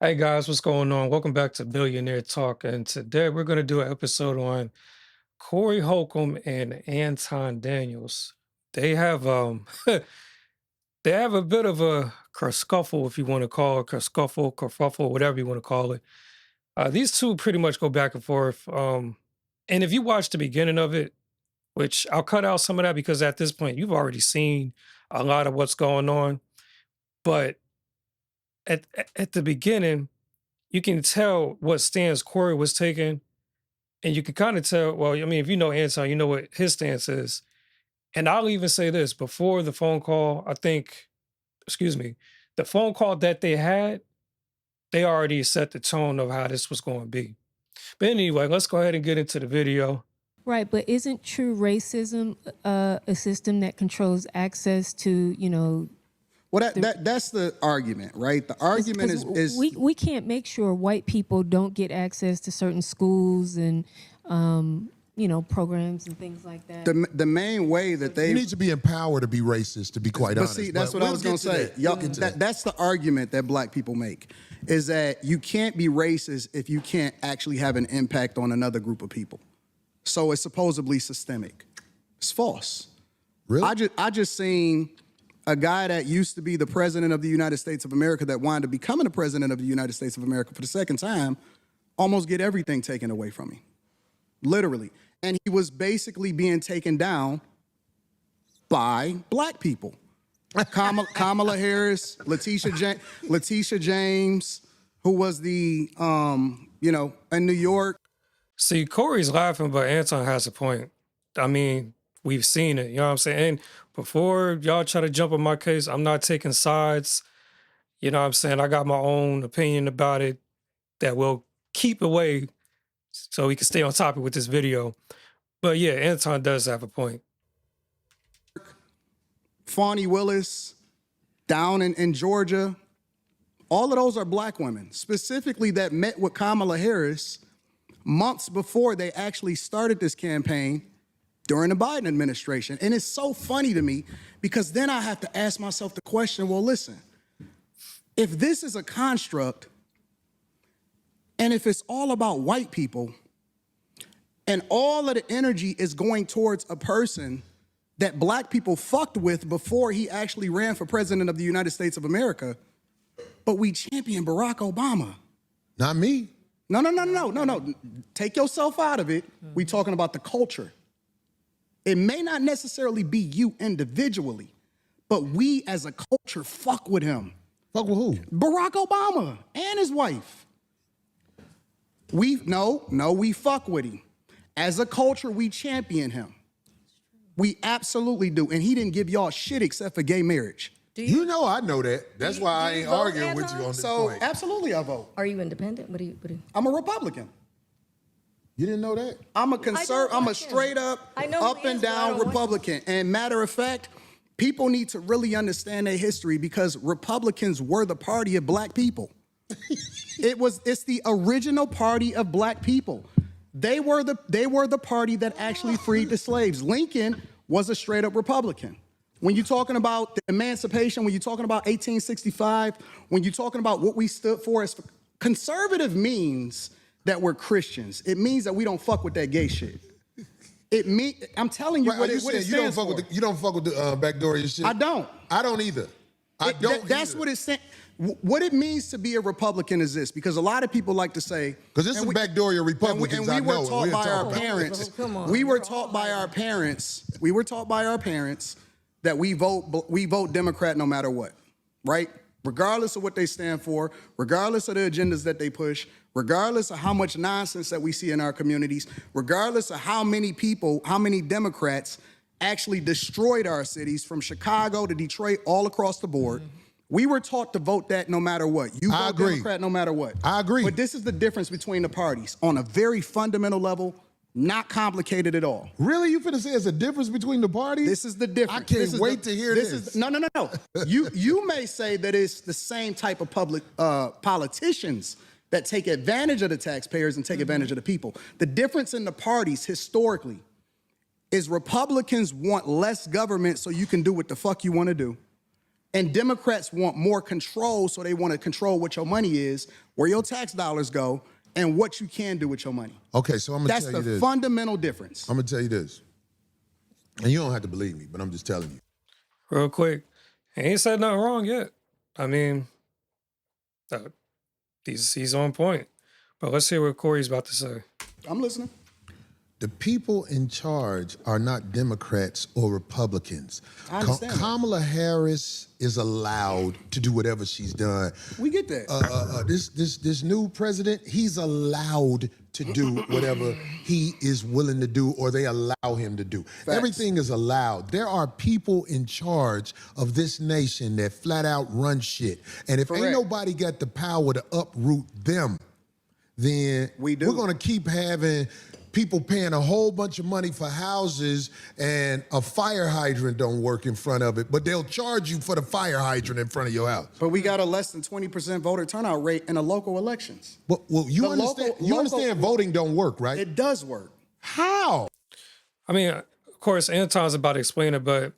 Hey guys, what's going on? Welcome back to Billionaire Talk. And today we're going to do an episode on Corey Holcomb and Anton Daniels. They have they have a bit of a kerfuffle, if you want to call it kerfuffle, whatever you want to call it. These two pretty much go back and forth. And if you watch the beginning of it, which I'll cut out some of that because at this point you've already seen a lot of what's going on. But at the beginning, you can tell what stance Corey was taking, and you can kind of tell. Well, I mean, if you know Anton, you know what his stance is. And I'll even say this before the phone call. I think, excuse me, the phone call that they had, they already set the tone of how this was going to be. But anyway, let's go ahead and get into the video. Right, but isn't true racism a system that controls access to, Well, that's the argument, right? The argument is we can't make sure white people don't get access to certain schools and programs and things like that. the main way that they You need to be empowered to be racist, to be quite honest. see, that's But what I was going to say. Y'all That's the argument that black people make, is that you can't be racist if you can't actually have an impact on another group of people. So it's supposedly systemic. It's false. Really? I just seen a guy that used to be the president of the United States of America that wanted to becoming the president of the United States of America for the second time almost get everything taken away from him. Literally. And he was basically being taken down by black people. Kamala Harris, Letitia James, who was the, in New York. See, Corey's laughing, but Anton has a point. I mean, we've seen it, you know what I'm saying? And before y'all try to jump on my case, I'm not taking sides. You know what I'm saying? I got my own opinion about it that will keep away so we can stay on topic with this video. But yeah, Anton does have a point. Fani Willis, down in Georgia, all of those are black women, specifically that met with Kamala Harris months before they actually started this campaign during the Biden administration. And it's so funny to me because then I have to ask myself the question, well, listen, if this is a construct and if it's all about white people and all of the energy is going towards a person that black people fucked with before he actually ran for president of the United States of America, but we champion Barack Obama. Not me. No. Take yourself out of it. We talking about the culture. It may not necessarily be you individually, but we as a culture fuck with him. Fuck with who? Barack Obama and his wife. We fuck with him. As a culture, we champion him. We absolutely do. And he didn't give y'all shit except for gay marriage. You know I know that. That's why I ain't arguing with you on this point. So absolutely I vote. Are you independent? What do you? I'm a Republican. You didn't know that? I'm a straight up, up and down Republican. And matter of fact, people need to really understand their history because Republicans were the party of black people. It's the original party of black people. They were the party that actually freed the slaves. Lincoln was a straight up Republican. When you're talking about the emancipation, when you're talking about 1865, when you're talking about what we stood for as conservative means that we're Christians. It means that we don't fuck with that gay shit. I'm telling you what it stands for. You don't fuck with the backdoor shit? I don't. I don't either. That's what it's saying. What it means to be a Republican is this, because a lot of people like to say, because this is backdoor Republicans. And we were taught by our parents. We were taught by our parents. We were taught by our parents that we vote Democrat no matter what, right? Regardless of what they stand for, regardless of the agendas that they push, regardless of how much nonsense that we see in our communities, regardless of how many people, how many Democrats actually destroyed our cities from Chicago to Detroit, all across the board. We were taught to vote that no matter what. You vote Democrat no matter what. I agree. But this is the difference between the parties on a very fundamental level, not complicated at all. Really? You finna say it's a difference between the parties? This is the difference. I can't wait to hear this. No. You may say that it's the same type of politicians that take advantage of the taxpayers and take advantage of the people. The difference in the parties historically is Republicans want less government so you can do what the fuck you want to do. And Democrats want more control, so they want to control what your money is, where your tax dollars go, and what you can do with your money. Okay, so I'm gonna That's tell you the this. fundamental difference. I'm gonna tell you this, and you don't have to believe me, but I'm just telling you. Real quick, he ain't said nothing wrong yet. I mean, uh, he's on point. But let's hear what Corey's about to say. I'm listening. The people in charge are not Democrats or Republicans. I understand that. Kamala Harris is allowed to do whatever she's done. We get that. This new president, he's allowed to do whatever he is willing to do, or they allow him to do. Facts. Everything is allowed. There are people in charge of this nation that flat out run shit. And if ain't Correct. nobody got the power to uproot them, then We do. we're gonna keep having people paying a whole bunch of money for houses and a fire hydrant don't work in front of it, but they'll charge you for the fire hydrant in front of your house. But we got a less than 20% voter turnout rate in the local elections. But well, you The understand? local- You understand voting don't work, right? It does work. How? I mean, of course, Anton's about to explain it, but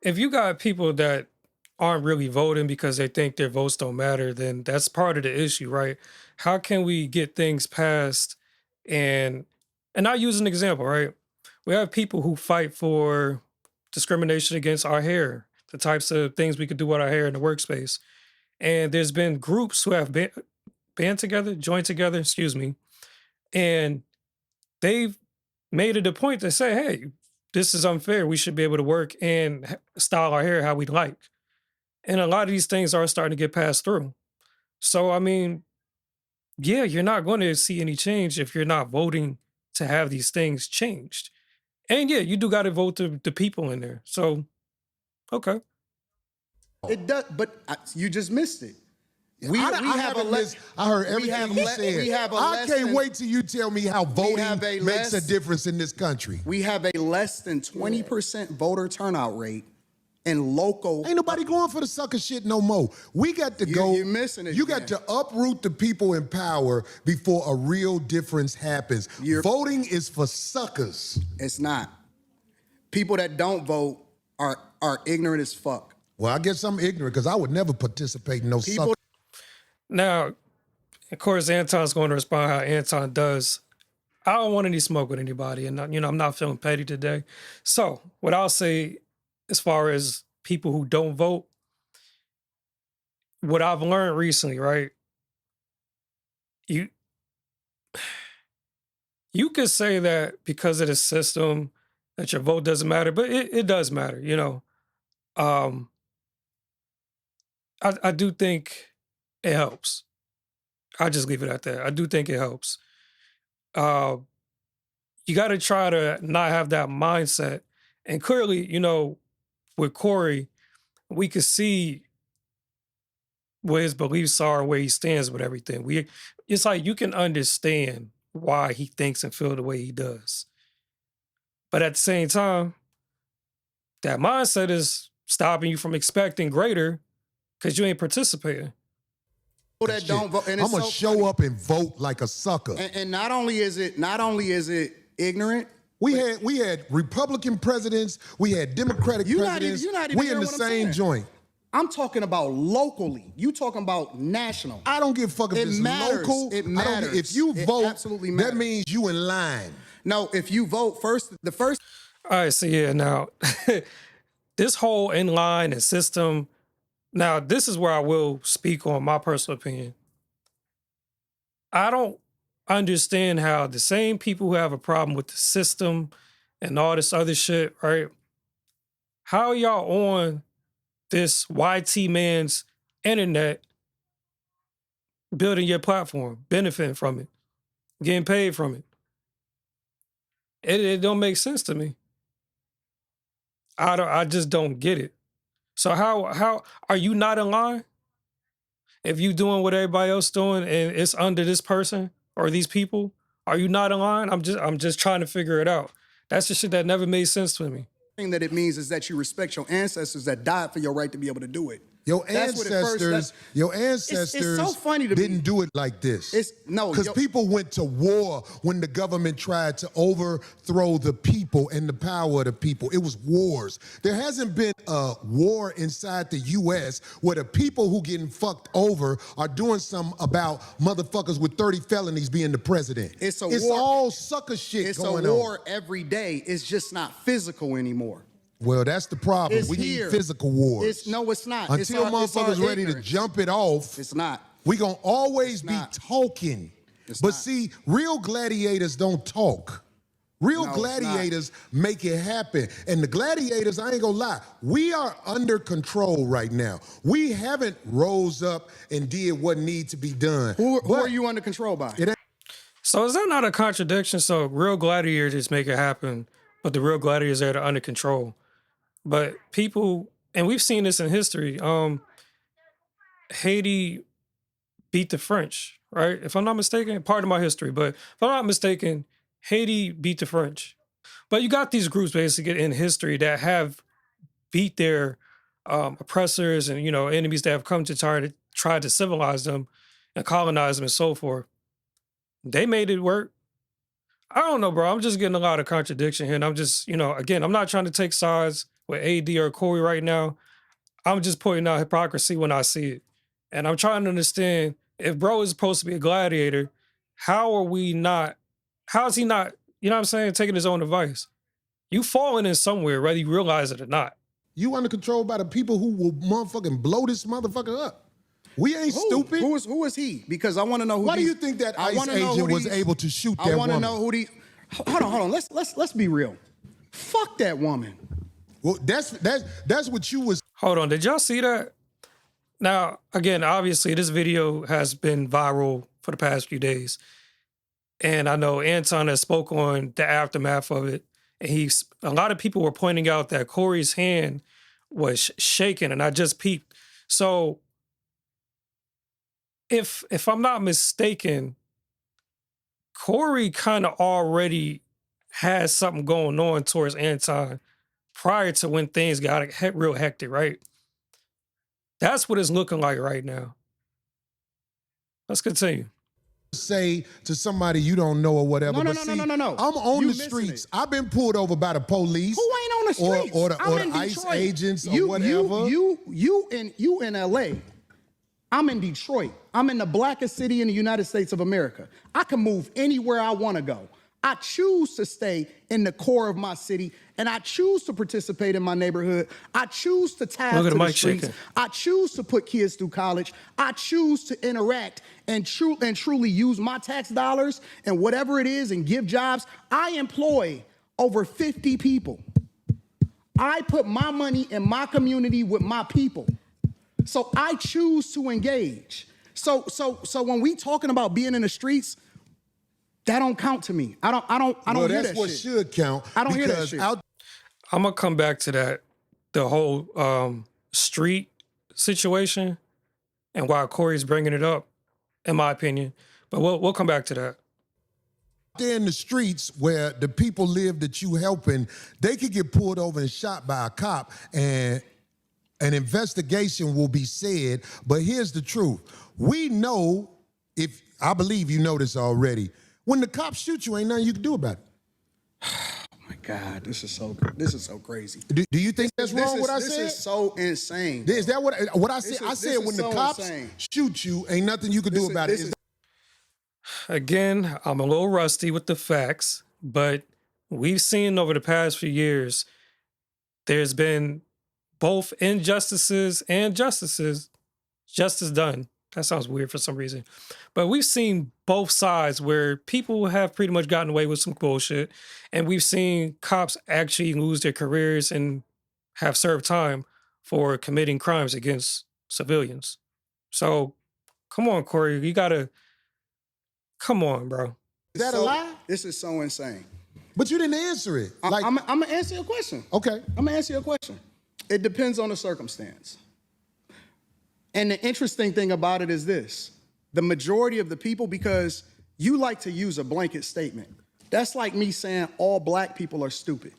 if you got people that aren't really voting because they think their votes don't matter, then that's part of the issue, right? How can we get things passed? And I'll use an example, right? We have people who fight for discrimination against our hair, the types of things we could do with our hair in the workspace. And there's been groups who have joined together, and they've made it a point to say, hey, this is unfair. We should be able to work and style our hair how we'd like. And a lot of these things are starting to get passed through. So, I mean, yeah, you're not going to see any change if you're not voting to have these things changed. And yeah, you do got to vote the people in there. So, okay. It does, but you just missed it. We I have a haven't less. missed- I heard everything you said. We have a I less can't than- wait till you tell me how voting have a makes a less- difference in this country. We have a less than 20% voter turnout rate in local. Ain't nobody going for the sucker shit no more. We got to go. You're missing it, You got Jen. to uproot the people in power before a real difference happens. Voting is for suckers. It's not. People that don't vote are ignorant as fuck. Well, I guess I'm ignorant because I would never participate in no People- sucker. Now, of course, Anton's going to respond how Anton does. I don't want any smoke with anybody, and I'm not feeling petty today. So, what I'll say, as far as people who don't vote, what I've learned recently, right? You could say that because of the system that your vote doesn't matter, but it does matter, I do think it helps. I'll just leave it at that. I do think it helps. You got to try to not have that mindset. And clearly, with Corey, we could see what his beliefs are, where he stands with everything. It's like you can understand why he thinks and feel the way he does. But at the same time, that mindset is stopping you from expecting greater because you ain't participating. People that don't vote, and I'm it's gonna so show funny. up and vote like a sucker. And not only is it ignorant. We had Republican presidents, we had Democratic presidents. You're not even we in hearing the what I'm same saying. joint. I'm talking about locally. You talking about national. I don't give a fuck if It it's matters. local. It I don't matters. If you It vote, absolutely that matters. means you in line. No, if you vote first, the first. All right, so yeah, now this whole inline and system. Now, this is where I will speak on my personal opinion. I don't understand how the same people who have a problem with the system and all this other shit, right? How are y'all on this YT man's internet building your platform, benefiting from it, getting paid from it? It don't make sense to me. I just don't get it. So how are you not in line? If you doing what everybody else doing and it's under this person or these people, are you not in line? I'm just trying to figure it out. That's the shit that never made sense to me. thing that it means is that you respect your ancestors that died for your right to be able to do it. Your That's what it first. ancestors so funny to didn't me. do it like this. Because people went to war when the government tried to overthrow the people and the power of the people. It was wars. There hasn't been a war inside the U.S. where the people who getting fucked over are doing something about motherfuckers with 30 felonies being the president. It's a It's war. all sucker shit It's going a on. war every day. It's just not physical anymore. Well, that's the problem. It's We here. need physical wars. It's not. Until motherfuckers ready to jump it off, It's not. we gonna always be not. talking. It's But not. see, real gladiators don't talk. Real No, it's gladiators make it happen. And the gladiators, I ain't gonna lie, we are under control right now. We haven't rose up and did what needs to be done. Who But are you under control by? So is that not a contradiction? So real gladiators make it happen, but the real gladiators are under control. But people, and we've seen this in history. Haiti beat the French, right? If I'm not mistaken, part of my history, but if I'm not mistaken, Haiti beat the French. But you got these groups basically in history that have beat their oppressors and enemies that have come to try to civilize them and colonize them and so forth. They made it work. I don't know, bro. I'm just getting a lot of contradiction here. And I'm just, again, I'm not trying to take sides with AD or Corey right now. I'm just pointing out hypocrisy when I see it. And I'm trying to understand, if bro is supposed to be a gladiator, how is he not, you know what I'm saying, taking his own advice? You falling in somewhere, whether you realize it or not. You under control by the people who will motherfucking blow this motherfucker up. We ain't stupid. Who is he? Because I want to know who. Why do you think that ICE agent was able to shoot that woman? I want to know who the. Hold on. Let's be real. Fuck that woman. Well, that's what you was. Hold on, did y'all see that? Now, again, obviously, this video has been viral for the past few days. And I know Anton has spoke on the aftermath of it. And a lot of people were pointing out that Corey's hand was shaking, and I just peeped. So if I'm not mistaken, Corey kind of already has something going on towards Anton prior to when things got real hectic, right? That's what it's looking like right now. Let's continue. Say to somebody you don't know or whatever. No. I'm on You the missing streets. it. I've been pulled over by the police. Who ain't on the streets? Or I'm in the ICE Detroit. agents or whatever. You in LA. I'm in Detroit. I'm in the blackest city in the United States of America. I can move anywhere I want to go. I choose to stay in the core of my city, and I choose to participate in my neighborhood. I choose to tap to the streets. Shaking. I choose to put kids through college. I choose to interact and truly use my tax dollars and whatever it is and give jobs. I employ over 50 people. I put my money in my community with my people. So I choose to engage. So when we talking about being in the streets, that don't count to me. I don't hear that shit. That's what should count. I don't hear that shit. I'm gonna come back to that, the whole street situation and why Corey's bringing it up, in my opinion. But we'll come back to that. There in the streets where the people live that you helping, they could get pulled over and shot by a cop, and an investigation will be said. But here's the truth. We know, if I believe you know this already, when the cops shoot you, ain't nothing you can do about it. Oh my God, this is so crazy. Do you think that's wrong what I said? This is so insane. Is that what I said? I said when the cops shoot you, ain't nothing you can do about it. Again, I'm a little rusty with the facts, but we've seen over the past few years, there's been both injustices and justice done. That sounds weird for some reason. But we've seen both sides where people have pretty much gotten away with some bullshit. And we've seen cops actually lose their careers and have served time for committing crimes against civilians. So come on, Corey, you gotta, come on, bro. Is that a lie? This is so insane. But you didn't answer it. I'm gonna answer your question. Okay. I'm gonna answer your question. It depends on the circumstance. And the interesting thing about it is this. The majority of the people, because you like to use a blanket statement. That's like me saying all black people are stupid.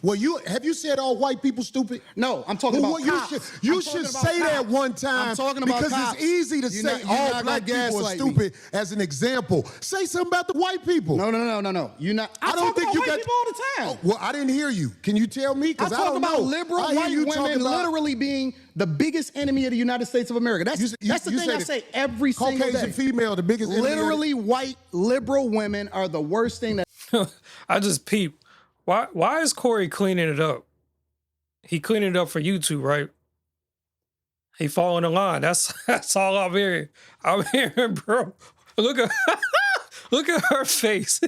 Well, have you said all white people stupid? No, I'm talking about cops. You should say that one time. I'm talking about because cops. it's easy to say all black people are stupid as an example. Say something about the white people. No. You're not. I don't think you got people all the time. Well, I didn't hear you. Can you tell me? Because I talk don't about know. liberal white women literally being the biggest enemy of the United States of America. That's the thing I say every single day. Caucasian female, the biggest enemy. Literally, white liberal women are the worst thing that. I just peep. Why is Corey cleaning it up? He cleaning it up for YouTube, right? He following the line. That's all I'm hearing. I'm hearing, bro. Look at her face.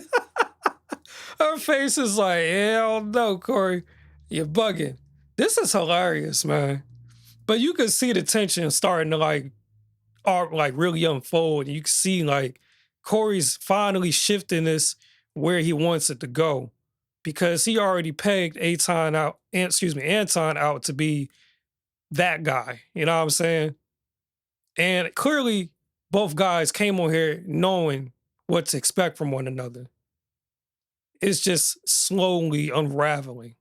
Her face is like, hell no, Corey. You're bugging. This is hilarious, man. But you can see the tension starting to like really unfold. You can see like Corey's finally shifting this where he wants it to go. Because he already pegged Anton out to be that guy. You know what I'm saying? And clearly, both guys came on here knowing what to expect from one another. It's just slowly unraveling.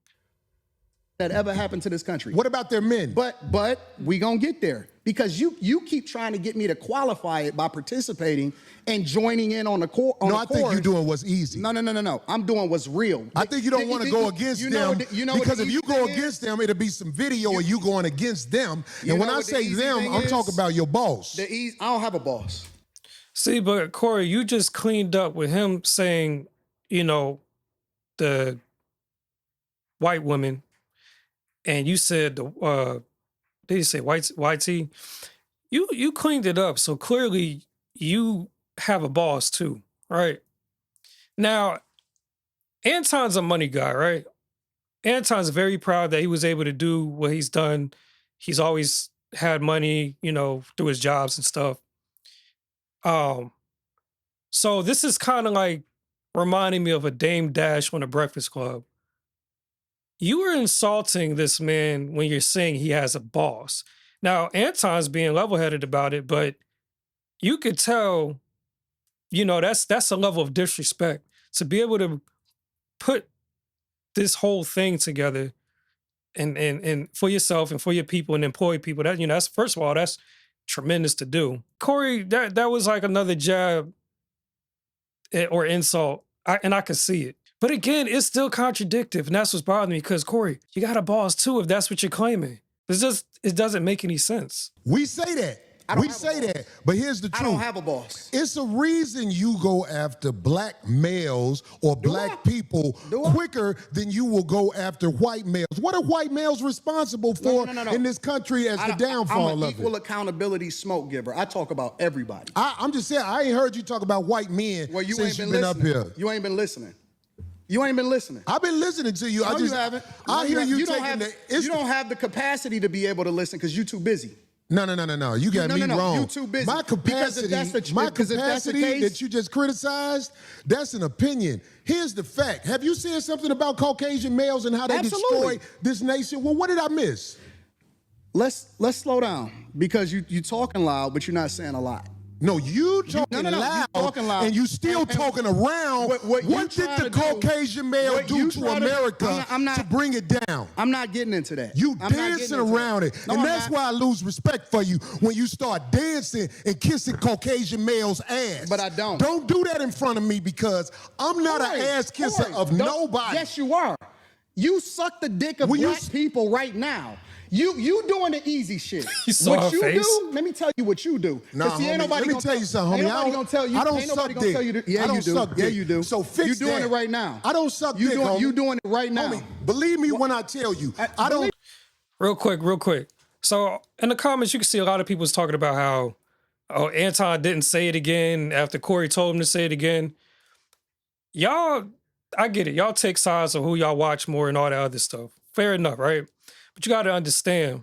That ever happened to this country. What about their men? But we gonna get there because you keep trying to get me to qualify it by participating and joining in on the core. I think you're doing what's easy. No. I'm doing what's real. I think you don't want to go against them because if you go against them, it'll be some video of you going against them. And when I say them, I'm talking about your boss. I don't have a boss. See, but Corey, you just cleaned up with him saying, the white women. And you said did you say YT? You cleaned it up. So clearly you have a boss too, right? Now, Anton's a money guy, right? Anton's very proud that he was able to do what he's done. He's always had money, through his jobs and stuff. So this is kind of like reminding me of a Dame Dash on the Breakfast Club. You were insulting this man when you're saying he has a boss. Now, Anton's being level-headed about it, but you could tell, that's a level of disrespect. To be able to put this whole thing together and for yourself and for your people and employ people, that's first of all, that's tremendous to do. Corey, that was like another jab or insult, and I can see it. But again, it's still contradictory, and that's what's bothering me because, Corey, you got a boss too if that's what you're claiming. It doesn't make any sense. We say that. We say that, but here's the truth. I don't have a boss. It's a reason you go after black males or black people quicker than you will go after white males. What are white males responsible for in this country as the downfall of it? I'm an equal accountability smoke giver. I talk about everybody. I'm just saying, I ain't heard you talk about white men since you've been up here. You ain't been listening. You ain't been listening. I've been listening to you. No, you haven't. I hear you taking you don't have the capacity to be able to listen because you're too busy. No. You got me wrong. You're too busy. My capacity that you just criticized, that's an opinion. Here's the fact. Have you said something about Caucasian males and how they destroy this nation? Well, what did I miss? Let's slow down because you talking loud, but you're not saying a lot. No, you talking loud, and you still talking around. What did the Caucasian male do to America to bring it down? I'm not getting into that. You dancing around it. And that's why I lose respect for you when you start dancing and kissing Caucasian males' ass. But I don't. Don't do that in front of me because I'm not an ass kisser of nobody. Yes, you are. You suck the dick of black people right now. You doing the easy shit. You saw what her you face? do, let me tell you what you do. Nah, see, ain't homie, let me tell you something, homie. Ain't nobody gonna tell you. I don't ain't nobody suck gonna dick. tell you. Yeah, I don't you do. suck Yeah, dick. you do. So fix You doing that. it right now. I don't suck dick, homie. You doing it right now. Homie, believe me when I tell you. I don't. Real quick. So in the comments, you can see a lot of people's talking about how Anton didn't say it again after Corey told him to say it again. Y'all, I get it. Y'all take sides of who y'all watch more and all that other stuff. Fair enough, right? But you got to understand,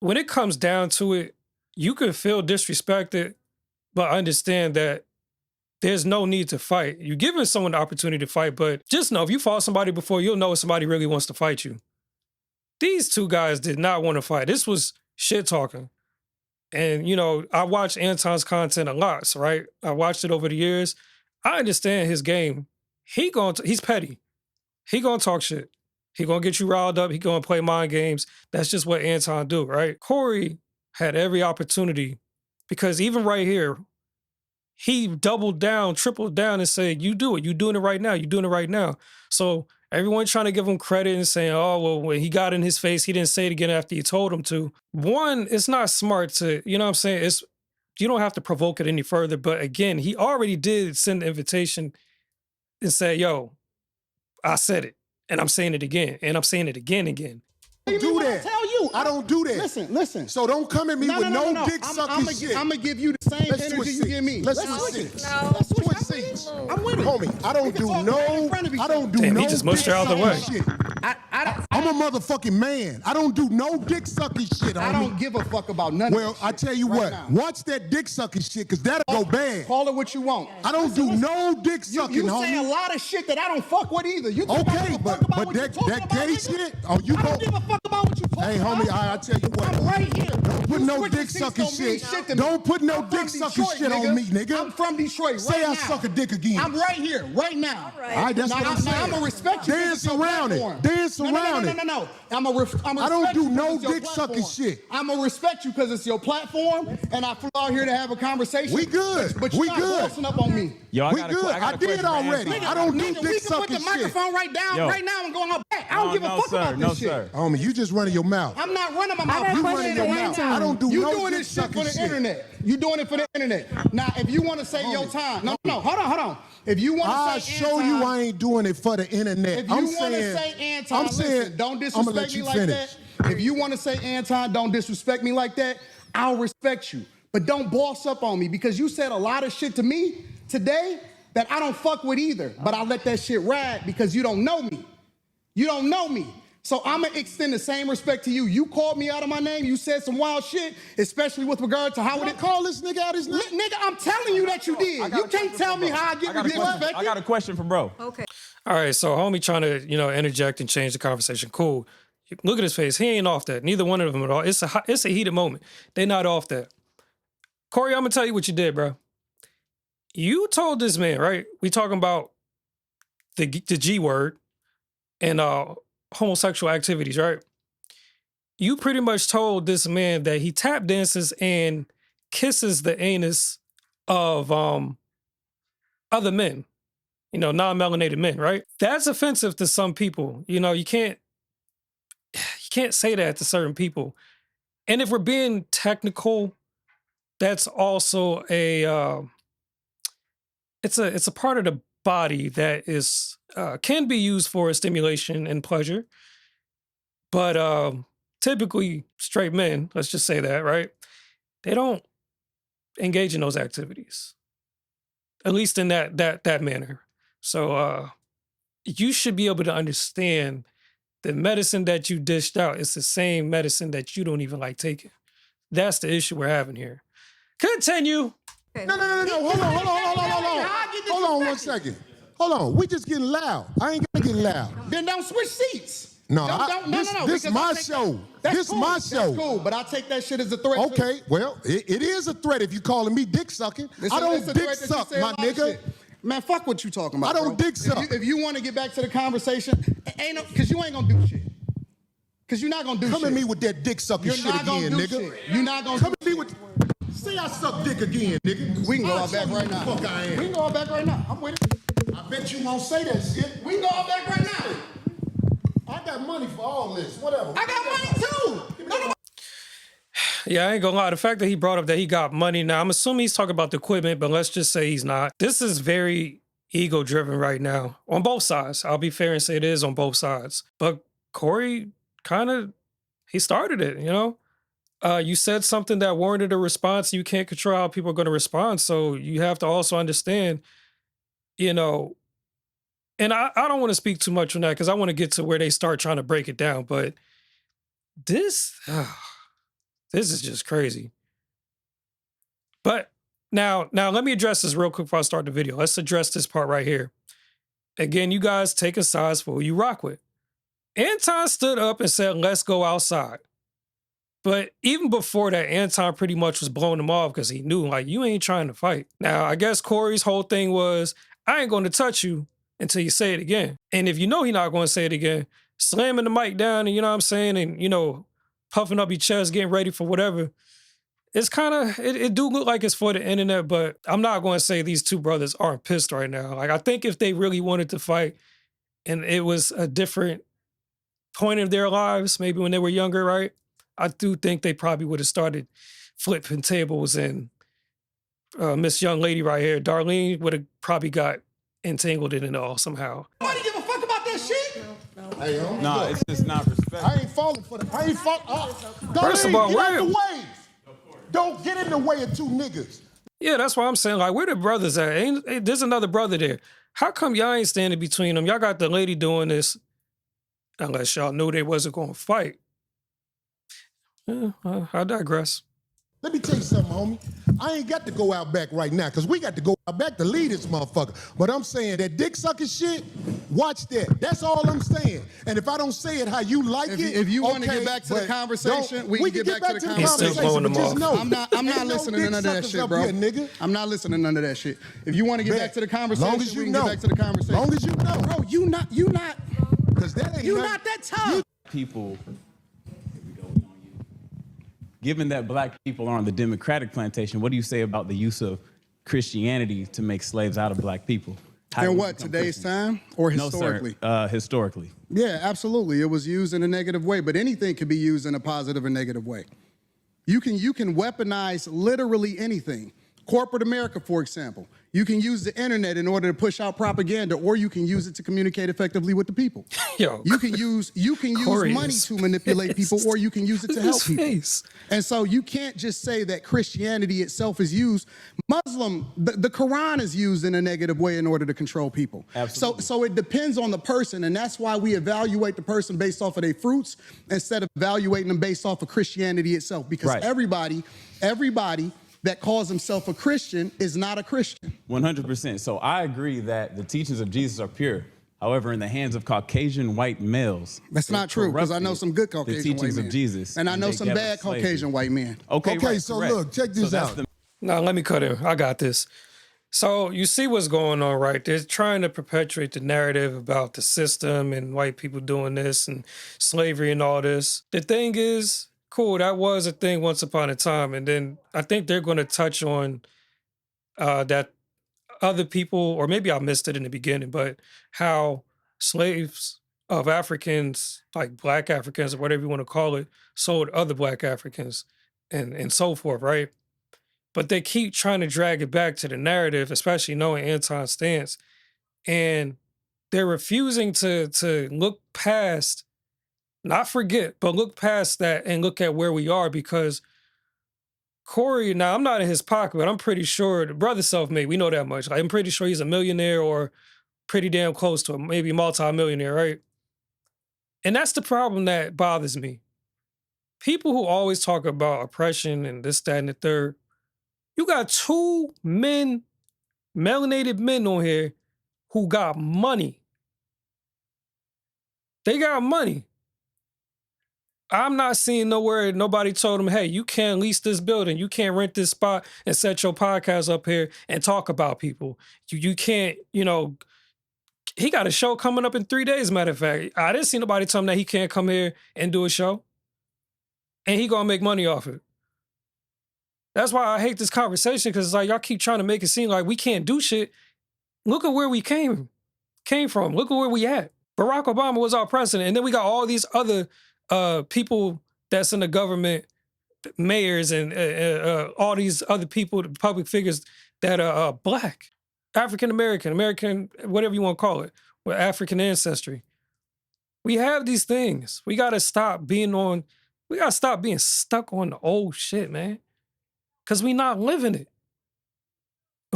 when it comes down to it, you can feel disrespected, but understand that there's no need to fight. You're giving someone the opportunity to fight, but just know if you fought somebody before, you'll know if somebody really wants to fight you. These two guys did not want to fight. This was shit talking. And, I watch Anton's content a lot, so, right? I watched it over the years. I understand his game. He's petty. He gonna talk shit. He gonna get you riled up. He gonna play mind games. That's just what Anton do, right? Corey had every opportunity because even right here, he doubled down, tripled down and said, you do it. You doing it right now. You doing it right now. So everyone trying to give him credit and saying, oh, well, when he got in his face, he didn't say it again after you told him to. One, it's not smart to, you know what I'm saying? You don't have to provoke it any further. But again, he already did send the invitation and say, yo, I said it. And I'm saying it again. And I'm saying it again. I don't do that. Tell you, I don't do that. Listen. So don't come at me with no dick sucking shit. I'm gonna give you the same Let's energy switch you give me. Let's switch seats. Let's switch seats. I'm with it, homie. I don't do Damn, no he just mushed her out the way. shit. I'm a motherfucking man. I don't do no dick sucking shit. I don't give a fuck about none of Well, this I shit tell you right what. now. Watch that dick sucking shit, cause that'll go bad. Call it what you want. I don't do no dick sucking, You homie. say a lot of shit that I don't fuck with either. You think I Okay, give a fuck but about what you that talking about, gay nigga? shit. Oh, you I go. don't give a fuck about what you talking Hey, about. homie, I tell you what. I'm right here. Don't put You no switching dick seats sucking don't mean shit. shit to me. Don't put no I'm from dick sucking Detroit, shit on me, nigga. I'm from Detroit Say right I now. suck a dick again. I'm right here, right now. All right, that's what I'm saying. I'm gonna respect you. 'cause Dance it's your around it. platform. Dance around it. No. I'm gonna I don't do no respect you 'cause it's your dick sucking platform. shit. I'm gonna respect you because it's your platform, and I flew out here to have a conversation. We good. But We you're not good. bossing up on me. Yo, We good. I did already. I don't do Nigga, dick we can put sucking the shit. microphone right down, Yo. right now, and go on our back. I don't give a fuck sir, about no, this shit. sir. Homie, you just running your mouth. I'm not running my I mouth. got a You question running for your mouth. Anton. I don't do You no doing dick this shit for sucking the shit. internet. You doing it for the internet. Now, if you want to say your time, no, hold on. If you want I'll to say show Anton, you I ain't doing it for the internet. if you want to say Anton, listen, don't I'ma let disrespect me you like finish. that. If you want to say Anton, don't disrespect me like that. I'll respect you, but don't boss up on me because you said a lot of shit to me today that I don't fuck with either. But I let that shit ride because you don't know me. You don't know me. So I'm gonna extend the same respect to you. You called me out of my name. You said some wild shit, especially with regard to how Did I call this nigga out his name? Nigga, I'm telling you that you did. You can't tell me how I get respected. I got a question for bro. Okay. All right, so homie trying to, interject and change the conversation. Cool. Look at his face. He ain't off that. Neither one of them at all. It's a heated moment. They not off that. Corey, I'm gonna tell you what you did, bro. You told this man, right? We talking about the G word and homosexual activities, right? You pretty much told this man that he tap dances and kisses the anus of other men, non-melanated men, right? That's offensive to some people. You can't say that to certain people. And if we're being technical, that's also it's a part of the body that is can be used for stimulation and pleasure. But typically straight men, let's just say that, right? They don't engage in those activities. At least in that manner. So you should be able to understand the medicine that you dished out is the same medicine that you don't even like taking. That's the issue we're having here. Continue. No. Hold on 1 second. Hold on. We just getting loud. I ain't gonna get loud. Then don't switch seats. No, This this my show. This my show. That's cool, but I take that shit as a threat. Okay, well, it is a threat if you calling me dick sucking. I don't dick suck, my nigga. Man, fuck what you talking about. I don't bro. dick suck. If you want to get back to the conversation, because you ain't gonna do shit. Because you're not gonna do shit. Come at me with that dick sucking You're shit not gonna again, do nigga. shit. You're not gonna Come do at me with. Say I suck dick again, nigga. We can go I'll out back show you right who now. the fuck I am. We can go out back right now. I'm with it. I bet you won't say that shit. We can go out back right now. I got money for all this. Whatever. I got money too. Yeah, I ain't gonna lie. The fact that he brought up that he got money now, I'm assuming he's talking about the equipment, but let's just say he's not. This is very ego driven right now on both sides. I'll be fair and say it is on both sides. But Corey he started it, You said something that warranted a response. You can't control how people are going to respond. So you have to also understand, and I don't want to speak too much on that because I want to get to where they start trying to break it down. But this is just crazy. But now let me address this real quick before I start the video. Let's address this part right here. Again, you guys taking sides for who you rock with. Anton stood up and said, let's go outside. But even before that, Anton pretty much was blowing him off because he knew, you ain't trying to fight. Now, I guess Corey's whole thing was, I ain't going to touch you until you say it again. And if you know he's not going to say it again, slamming the mic down and, you know what I'm saying, and, you know, puffing up your chest, getting ready for whatever. It's kind of, it do look like it's for the internet, but I'm not going to say these two brothers aren't pissed right now. Like, I think if they really wanted to fight and it was a different point of their lives, maybe when they were younger, right? I do think they probably would have started flipping tables, and Miss Young Lady right here, Darlene, would have probably got entangled in it all somehow. Nobody give a fuck about that shit. Hey, homie, No, look, it's just not respect. I ain't falling for that. I ain't falling. First of all, get out where- the way. Don't get in the way of two niggas. Yeah, that's why I'm saying, like, where the brothers at? There's another brother there. How come y'all ain't standing between them? Y'all got the lady doing this, unless y'all knew they wasn't going to fight. Yeah, I digress. Let me tell you something, homie. I ain't got to go out back right now, because we got to go out back to lead this motherfucker. But I'm saying that dick sucking shit, watch that. That's all I'm saying. And if I don't say it how you like it, If you want to okay, get back to the but conversation, don't- we can get back to the the He's still blowing them but just off. know, I'm not ain't no listening to dick none of that suckers shit, up bro. here, nigga. I'm not listening to none of that shit. If you want to get Bet. back to the conversation, Long as you we can know. get back to the conversation. Long as you know. Bro, you not, Because that ain't you nothing- not that tough. People, given that black people are on the Democratic plantation, what do you say about the use of Christianity to make slaves out of black people? How do In we what, become today's Christians? time or No, historically? sir. Historically. Yeah, absolutely. It was used in a negative way, but anything can be used in a positive or negative way. You can weaponize literally anything. Corporate America, for example. You can use the internet in order to push out propaganda, or you can use it to communicate effectively with the people. Yo, You can use Corey money is to manipulate people, or you can use it to help his people. face. And so you can't just say that Christianity itself is used. The Quran is used in a negative way in order to control people. Absolutely. So it depends on the person, and that's why we evaluate the person based off of their fruits instead of evaluating them based off of Christianity itself. Because Right. everybody that calls himself a Christian is not a Christian. 100%. So I agree that the teachings of Jesus are pure. However, in the hands of Caucasian white males, That's they not true, because I know corrupted some good the Caucasian teachings white men. of Jesus, And I know they some gave us bad slavery. Caucasian white men. Okay, Okay, right, so correct. look, check this that's out. the- No, let me cut in. I got this. So you see what's going on, right? They're trying to perpetuate the narrative about the system and white people doing this and slavery and all this. The thing is, cool, that was a thing once upon a time. And then I think they're going to touch on that other people, or maybe I missed it in the beginning, but how slaves of Africans, like black Africans or whatever you want to call it, sold other black Africans and so forth, right? But they keep trying to drag it back to the narrative, especially knowing Anton's stance. And they're refusing to look past, not forget, but look past that and look at where we are, because Corey, now I'm not in his pocket, but I'm pretty sure the brother's self-made. We know that much. Like, I'm pretty sure he's a millionaire or pretty damn close to him, maybe multi-millionaire, right? And that's the problem that bothers me. People who always talk about oppression and this, that, and the third, you got two men, melanated men on here who got money. They got money. I'm not seeing nowhere nobody told them, hey, you can't lease this building. You can't rent this spot and set your podcast up here and talk about people. You can't, he got a show coming up in 3 days, matter of fact. I didn't see nobody tell him that he can't come here and do a show. And he gonna make money off it. That's why I hate this conversation, because it's like y'all keep trying to make it seem like we can't do shit. Look at where we came from. Look at where we at. Barack Obama was our president, and then we got all these other people that's in the government, mayors and all these other people, public figures that are black, African American, whatever you want to call it, with African ancestry. We have these things. We gotta stop being stuck on the old shit, man. Cause we not living it.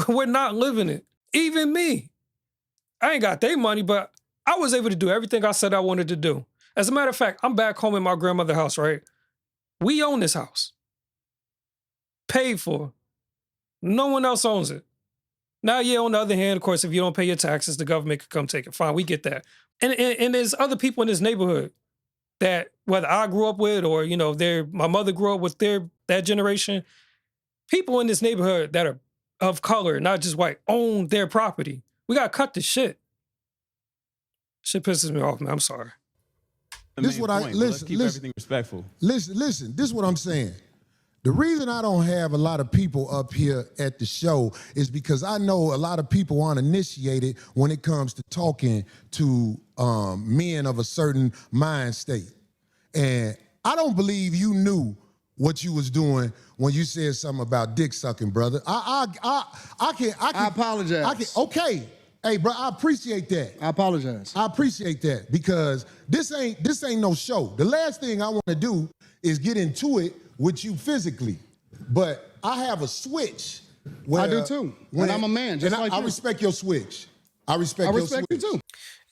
We're not living it. Even me. I ain't got their money, but I was able to do everything I said I wanted to do. As a matter of fact, I'm back home in my grandmother's house, right? We own this house. Paid for. No one else owns it. Now, yeah, on the other hand, of course, if you don't pay your taxes, the government could come take it. Fine, we get that. And there's other people in this neighborhood that, whether I grew up with or, my mother grew up with that generation, people in this neighborhood that are of color, not just white, own their property. We got to cut the shit. Shit pisses me off, man. I'm sorry. this what I point, but let's listen. keep everything respectful. Listen. This is what I'm saying. The reason I don't have a lot of people up here at the show is because I know a lot of people aren't initiated when it comes to talking to men of a certain mind state. And I don't believe you knew what you was doing when you said something about dick sucking, brother. I apologize. Okay. Hey, bro, I appreciate that. I apologize. I appreciate that because this ain't no show. The last thing I want to do is get into it with you physically, but I have a switch. Where, I do too. When I'm a man, just like I you. respect your switch. I respect your switch. you too.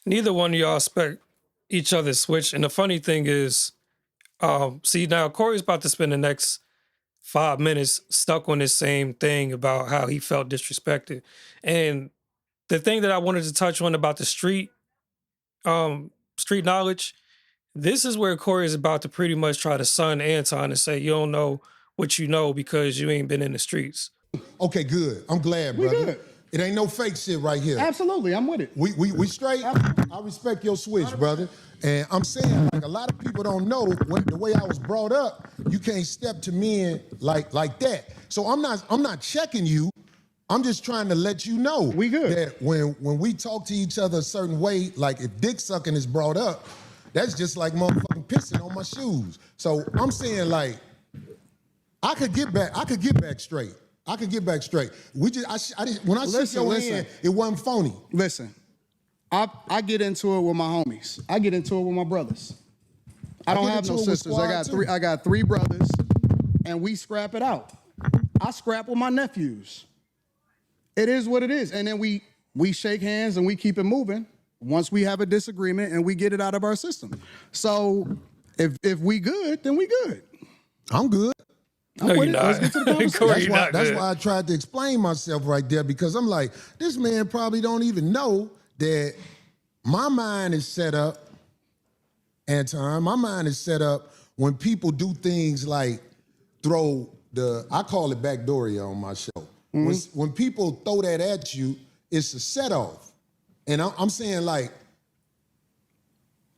Neither one of y'all respect each other's switch. And the funny thing is, see, now Corey's about to spend the next 5 minutes stuck on this same thing about how he felt disrespected. And the thing that I wanted to touch on about the street knowledge, this is where Corey is about to pretty much try to sun Anton and say, you don't know what you know because you ain't been in the streets. Okay, good. I'm glad, We brother. good. It ain't no fake shit right here. Absolutely, I'm with it. We straight. I respect your switch, brother. And I'm saying, like, a lot of people don't know the way I was brought up. You can't step to men like that. So I'm not checking you. I'm just trying to let you know We good. that when we talk to each other a certain way, like if dick sucking is brought up, that's just like motherfucking pissing on my shoes. So I'm saying, like, I could get back straight. I could get back straight. When I shook your hand, it wasn't phony. Listen, I get into it with my homies. I get into it with my brothers. I don't get have into no it with sisters. squad, I got three brothers, and we scrap it out. I scrap with my nephews. It is what it is. And then we shake hands and we keep it moving once we have a disagreement and we get it out of our system. So if we good, then we good. I'm good. No, you're not. Let's get to the conversation. Corey, you're not That's good. why I tried to explain myself right there, because I'm like, this man probably don't even know that my mind is set up, Anton. My mind is set up when people do things like I call it backdooria on my show. When people throw that at you, it's a set off. And I'm saying, like,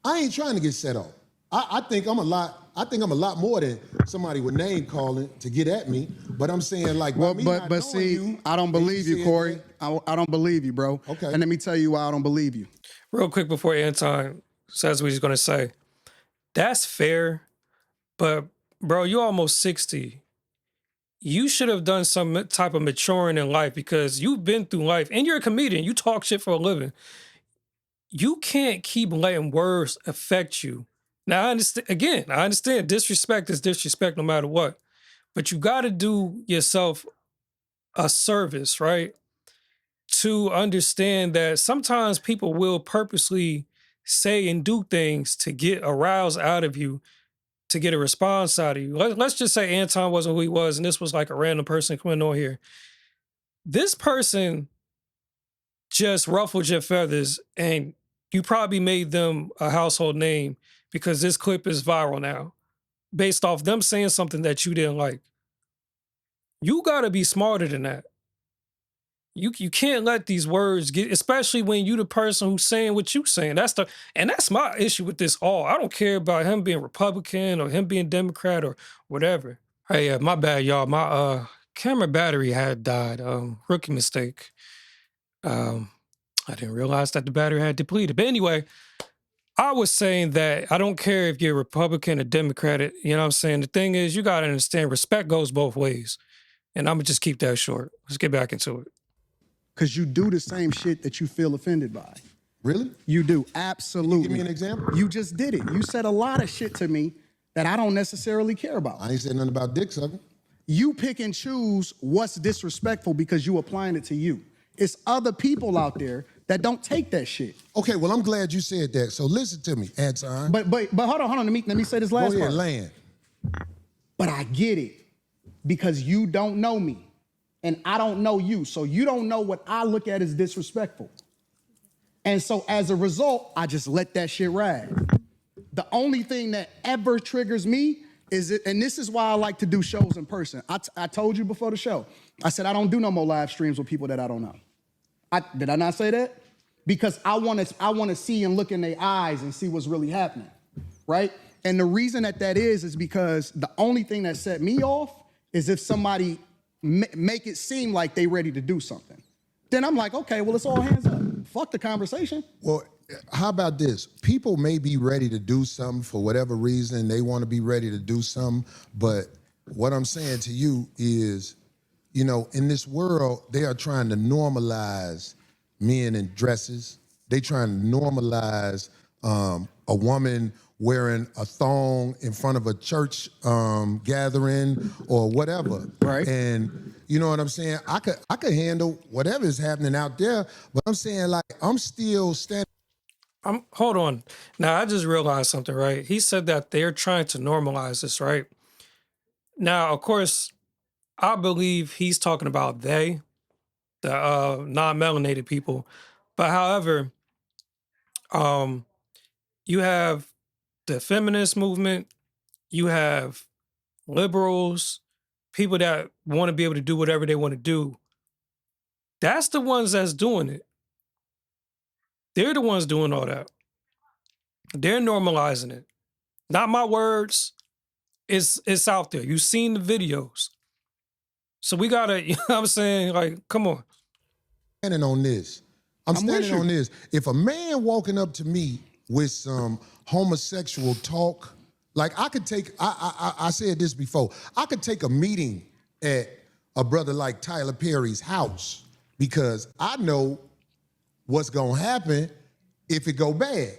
I ain't trying to get set off. I think I'm a lot more than somebody with name calling to get at me. But I'm saying, like, But see, I don't believe you, Corey. I don't believe you, bro. Okay. And let me tell you why I don't believe you. Real quick before Anton says what he's going to say. That's fair, but, bro, you're almost 60. You should have done some type of maturing in life because you've been through life. And you're a comedian. You talk shit for a living. You can't keep letting words affect you. Now, I understand disrespect is disrespect no matter what. But you got to do yourself a service, right? To understand that sometimes people will purposely say and do things to get aroused out of you, to get a response out of you. Let's just say Anton wasn't who he was and this was like a random person coming on here. This person just ruffled your feathers and you probably made them a household name because this clip is viral now based off them saying something that you didn't like. You got to be smarter than that. You can't let these words get, especially when you the person who's saying what you saying. That's my issue with this all. I don't care about him being Republican or him being Democrat or whatever. Hey, my bad, y'all. My camera battery had died. Rookie mistake. I didn't realize that the battery had depleted. But anyway, I was saying that I don't care if you're Republican or Democrat. You know what I'm saying? The thing is, you got to understand respect goes both ways. And I'm going to just keep that short. Let's get back into it. Because you do the same shit that you feel offended by. Really? You do, absolutely. Give me an example. You just did it. You said a lot of shit to me that I don't necessarily care about. I ain't said nothing about dick sucking. You pick and choose what's disrespectful because you applying it to you. It's other people out there that don't take that shit. Okay, well, I'm glad you said that. So listen to me, Anton. But hold on. Let me say this last Go ahead, part. land. But I get it because you don't know me and I don't know you. So you don't know what I look at as disrespectful. And so as a result, I just let that shit ride. The only thing that ever triggers me is it, and this is why I like to do shows in person. I told you before the show, I said I don't do no more live streams with people that I don't know. Did I not say that? Because I want to see and look in their eyes and see what's really happening. right? And the reason that is because the only thing that set me off is if somebody make it seem like they ready to do something. Then I'm like, okay, well, it's all hands up. Fuck the conversation. Well, how about this? People may be ready to do something for whatever reason. They want to be ready to do something. But what I'm saying to you is, you know, in this world, they are trying to normalize men in dresses. They trying to normalize a woman wearing a thong in front of a church gathering or whatever. Right. And you know what I'm saying? I could handle whatever is happening out there, but I'm saying, like, I'm still standing. Hold on. Now I just realized something, right? He said that they're trying to normalize this, right? Now, of course, I believe he's talking about they, the non-melanated people. But however, you have the feminist movement, you have liberals, people that want to be able to do whatever they want to do. That's the ones that's doing it. They're the ones doing all that. They're normalizing it. Not my words. It's out there. You've seen the videos. So we gotta, you know what I'm saying? Like, come on. Standing on this. I'm I'm with standing you. on this. If a man walking up to me with some homosexual talk, like I could take, I said this before, I could take a meeting at a brother like Tyler Perry's house because I know what's gonna happen if it go bad.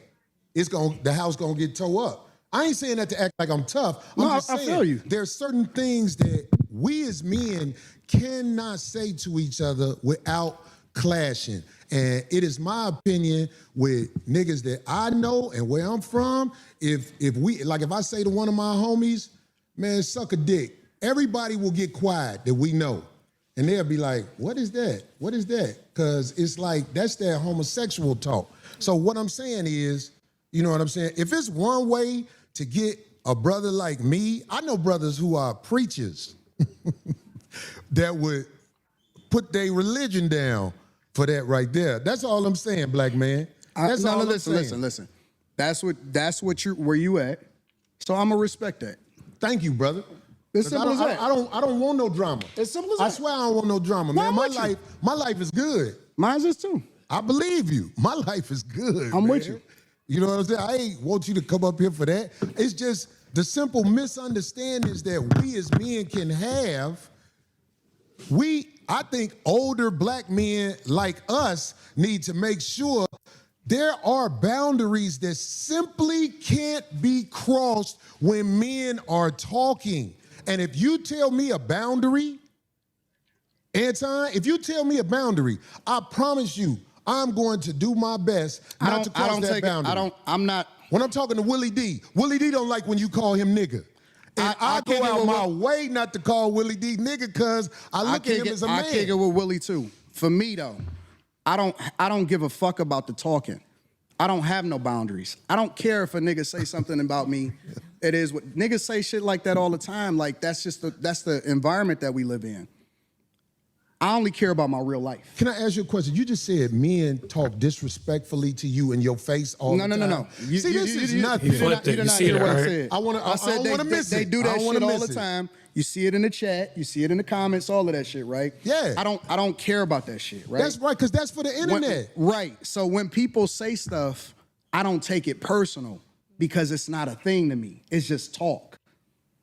The house gonna get tore up. I ain't saying that to act like I'm tough. I'm No, just I saying feel you. there's certain things that we as men cannot say to each other without clashing. And it is my opinion with niggas that I know and where I'm from, if I say to one of my homies, man, suck a dick, everybody will get quiet that we know. And they'll be like, what is that? What is that? Because it's like, that's that homosexual talk. So what I'm saying is, you know what I'm saying? If it's one way to get a brother like me, I know brothers who are preachers that would put their religion down for that right there. That's all I'm saying, black man. That's all I'm saying. Listen. That's where you at. So I'm gonna respect that. Thank you, brother. It's simple as that. I don't want no drama. It's simple as I that. swear I don't want no drama, No, man. I'm My with you. life is good. Mine's is too. I believe you. My life is good. I'm with man. you. You know what I'm saying? I ain't want you to come up here for that. It's just the simple misunderstandings that we as men can have. I think older black men like us need to make sure there are boundaries that simply can't be crossed when men are talking. And if you tell me a boundary, Anton, if you tell me a boundary, I promise you, I'm going to do my best not to cross that boundary. I'm not. When I'm talking to Willie D don't like when you call him nigga. And I go kick it out with my way not to call Willie D nigga because I look at him as a man. I kick it with Willie too. For me though, I don't give a fuck about the talking. I don't have no boundaries. I don't care if a nigga say something about me. It is what niggas say shit like that all the time. Like that's the environment that we live in. I only care about my real life. Can I ask you a question? You just said men talk disrespectfully to you in your face all the time. No. See, this is nothing. He flipped it. You did You not see hear it, what I right? said. I said don't wanna miss they it. do I that don't wanna shit all miss the it. time. You see it in the chat. You see it in the comments. All of that shit, right? Yeah. I don't care about that shit, right? That's right, because that's for the internet. Right. So when people say stuff, I don't take it personal because it's not a thing to me. It's just talk.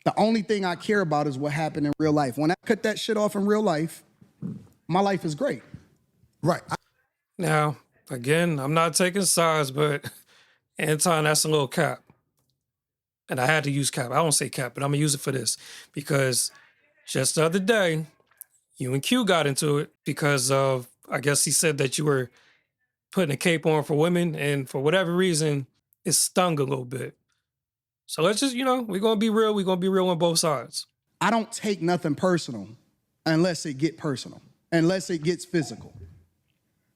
The only thing I care about is what happened in real life. When I cut that shit off in real life, my life is great. Right. Now, again, I'm not taking sides, but Anton, that's a little cap. And I had to use cap. I don't say cap, but I'm gonna use it for this because just the other day, you and Q got into it because of, I guess he said that you were putting a cape on for women, and for whatever reason, it stung a little bit. So let's just, we're gonna be real. We're gonna be real on both sides. I don't take nothing personal unless it get personal, unless it gets physical.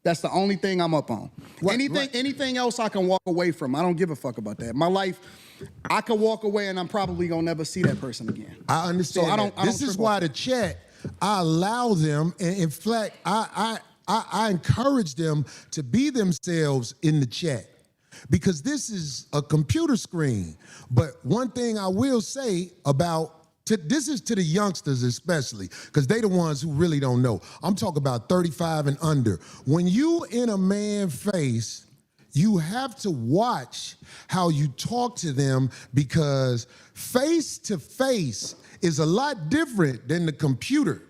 That's the only thing I'm up on. Anything else I can walk away from. I don't give a fuck about that. My life, I could walk away and I'm probably gonna never see that person again. I understand. So I don't This is trip why off the chat, I allow them, and in fact, I encourage them to be themselves in the chat. because this is a computer screen. But one thing I will say about this is to the youngsters especially, because they the ones who really don't know. I'm talking about 35 and under. When you in a man's face, you have to watch how you talk to them, because face to face is a lot different than the computer.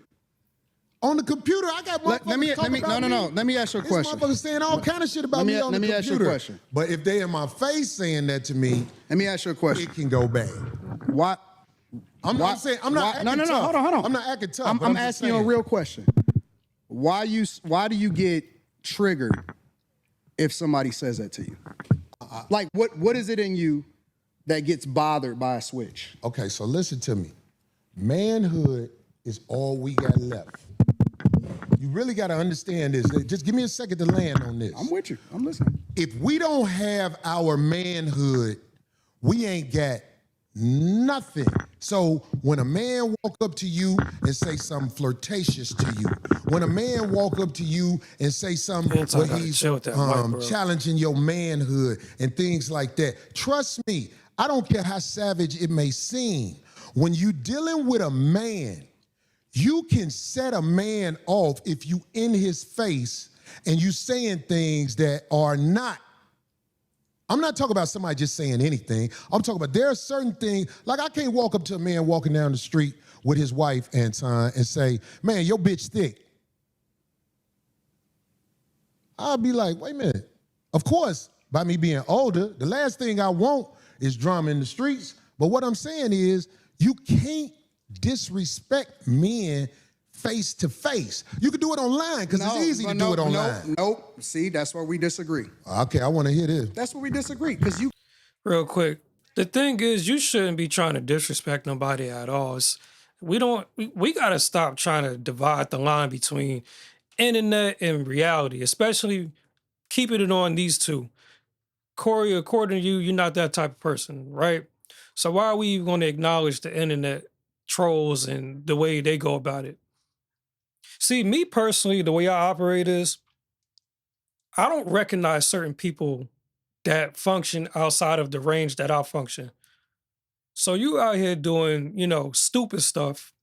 On the computer, I got motherfuckers let me no. Let me ask you a question. These motherfuckers saying all kind of shit about me on the computer. Let me ask you a question. But if they in my face saying that to me, Let me ask you a question. it can go bad. Why? I'm not saying I'm not acting tough. Hold on. I'm not acting tough. I'm asking you a real question. Why do you get triggered if somebody says that to you? Like what is it in you that gets bothered by a switch? Okay, so listen to me. Manhood is all we got left. You really got to understand this. Just give me a second to land on this. I'm with you. I'm listening. If we don't have our manhood, we ain't got nothing. So when a man walk up to you and say something flirtatious to you, when a man walk up to you and say something where he's challenging your manhood and things like that, trust me, I don't care how savage it may seem. When you dealing with a man, you can set a man off if you in his face and you saying things that are not. I'm not talking about somebody just saying anything. I'm talking about there are certain things, like I can't walk up to a man walking down the street with his wife, Anton, and say, man, your bitch thick. I'll be like, wait a minute. Of course, by me being older, the last thing I want is drama in the streets. But what I'm saying is, you can't disrespect men face to face. You can do it online because it's easy to do it online. Nope. See, that's where we disagree. Okay, I want to hear this. That's where we disagree, because you. Real quick, the thing is, you shouldn't be trying to disrespect nobody at all. We got to stop trying to divide the line between internet and reality, especially keeping it on these two. Corey, according to you, you're not that type of person, right? So why are we even going to acknowledge the internet trolls and the way they go about it? See, me personally, the way I operate is I don't recognize certain people that function outside of the range that I function. So you out here doing, stupid stuff.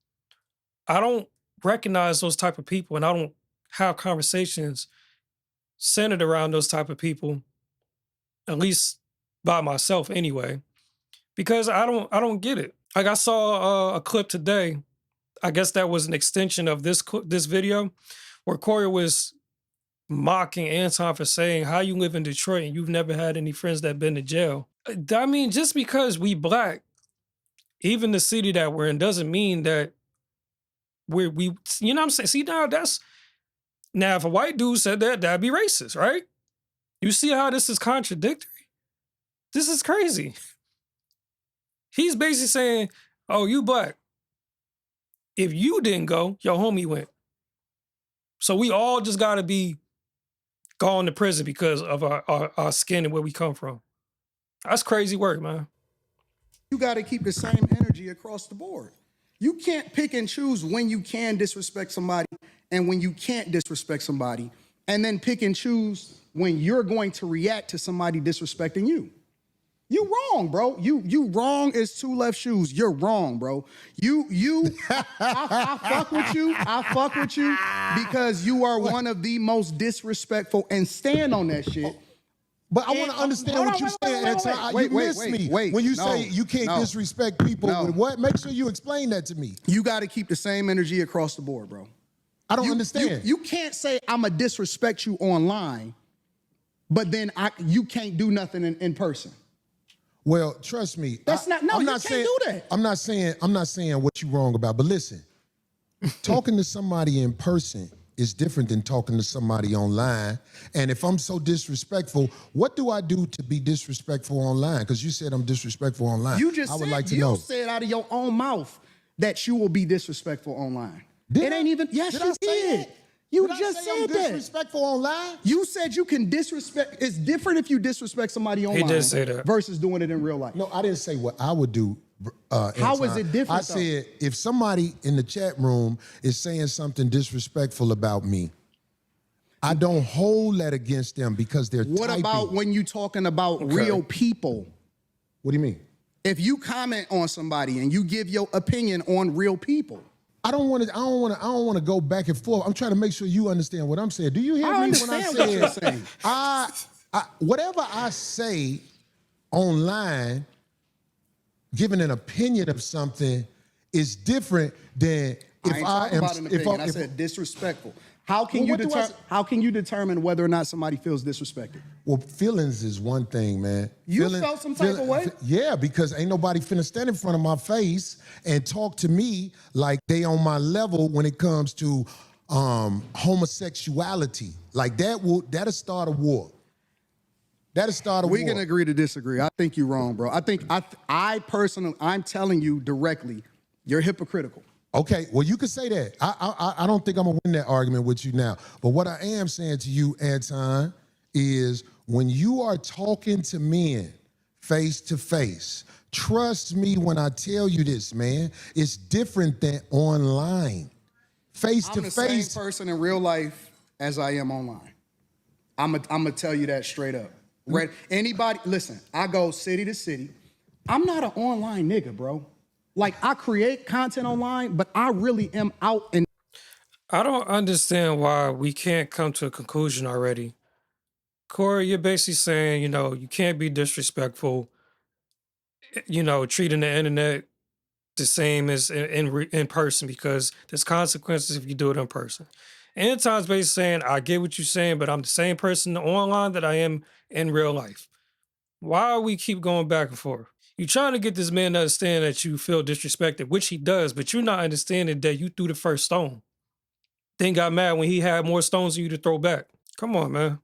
I don't recognize those type of people, and I don't have conversations centered around those type of people, at least by myself anyway, because I don't get it. Like I saw a clip today. I guess that was an extension of this video where Corey was mocking Anton for saying, how you live in Detroit and you've never had any friends that been to jail. I mean, just because we black, even the city that we're in, doesn't mean that we you know what I'm saying? See, now if a white dude said that, that'd be racist, right? You see how this is contradictory? This is crazy. He's basically saying, oh, you black. If you didn't go, your homie went. So we all just got to be gone to prison because of our skin and where we come from. That's crazy work, man. You got to keep the same energy across the board. You can't pick and choose when you can disrespect somebody and when you can't disrespect somebody, and then pick and choose when you're going to react to somebody disrespecting you. You wrong, bro. You wrong as two left shoes. You're wrong, bro. I fuck with you. I fuck with you because you are one of the most disrespectful, and stand on that shit. But I want to understand what you're saying, Anton. You missed me. When you say you can't disrespect people with what? Make sure you explain that to me. You got to keep the same energy across the board, bro. I don't understand. You can't say I'm going to disrespect you online, but then you can't do nothing in person. Well, trust me. That's not. No, you can't do that. I'm not saying what you're wrong about. But listen, talking to somebody in person is different than talking to somebody online. And if I'm so disrespectful, what do I do to be disrespectful online? Because you said I'm disrespectful online. You just I would said, like to know. You said out of your own mouth that you will be disrespectful online. It ain't even. Yes, you did. You just said that. Disrespectful online? You said you can disrespect. It's different if you disrespect somebody online. He did say that. Versus doing it in real life. No, I didn't say what I would do. How is it different? I said if somebody in the chat room is saying something disrespectful about me, I don't hold that against them because they're What typing. about when you talking about real people? What do you mean? If you comment on somebody and you give your opinion on real people. I don't want to go back and forth. I'm trying to make sure you understand what I'm saying. Do you hear me when I understand what you're saying. Whatever I say online, giving an opinion of something is different than if I am. About an opinion. I said disrespectful. How can you determine whether or not somebody feels disrespected? Well, feelings is one thing, man. You felt some type of way? Yeah, because ain't nobody finna stand in front of my face and talk to me like they on my level when it comes to homosexuality. Like that'll start a war. That'll start a war. We can agree to disagree. I think you're wrong, bro. I personally, I'm telling you directly, you're hypocritical. Okay, well, you can say that. I don't think I'm gonna win that argument with you now. But what I am saying to you, Anton, is when you are talking to men face to face, trust me when I tell you this, man, it's different than online. Face to face. I'm the same person in real life as I am online. I'm gonna tell you that straight up. Right? Anybody, listen, I go city to city. I'm not an online nigga, bro. Like, I create content online, but I really am out and. I don't understand why we can't come to a conclusion already. Corey, you're basically saying, you can't be disrespectful, treating the internet the same as in person because there's consequences if you do it in person. Anton's basically saying, I get what you're saying, but I'm the same person online that I am in real life. Why we keep going back and forth? You're trying to get this man to understand that you feel disrespected, which he does, but you're not understanding that you threw the first stone. Then got mad when he had more stones than you to throw back. Come on, man.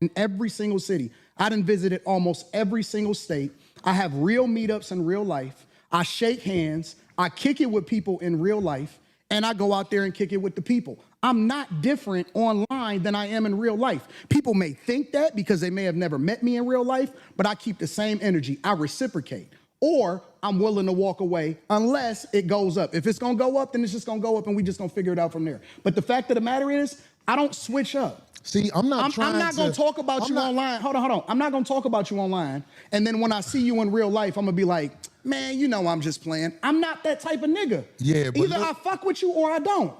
In every single city. I done visited almost every single state. I have real meetups in real life. I shake hands. I kick it with people in real life. And I go out there and kick it with the people. I'm not different online than I am in real life. People may think that because they may have never met me in real life, but I keep the same energy. I reciprocate. Or I'm willing to walk away unless it goes up. If it's gonna go up, then it's just gonna go up and we just gonna figure it out from there. But the fact of the matter is, I don't switch up. See, I'm not gonna talk about you online. Hold on. I'm not gonna talk about you online. And then when I see you in real life, I'm gonna be like, man, I'm just playing. I'm not that type of nigga. Yeah, but either I fuck with you or I don't.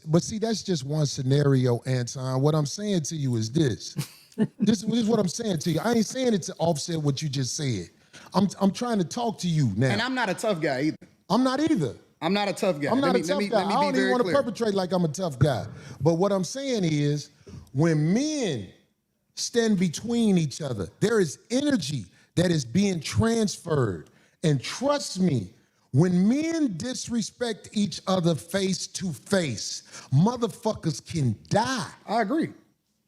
But see, that's just one scenario, Anton. What I'm saying to you is this. This is what I'm saying to you. I ain't saying it to offset what you just said. I'm trying to talk to you now. And I'm not a tough guy either. I'm not either. I'm not a tough guy. I'm not a tough guy. I don't even want to perpetrate like I'm a tough guy. But what I'm saying is, when men stand between each other, there is energy that is being transferred. And trust me, when men disrespect each other face to face, motherfuckers can die. I agree.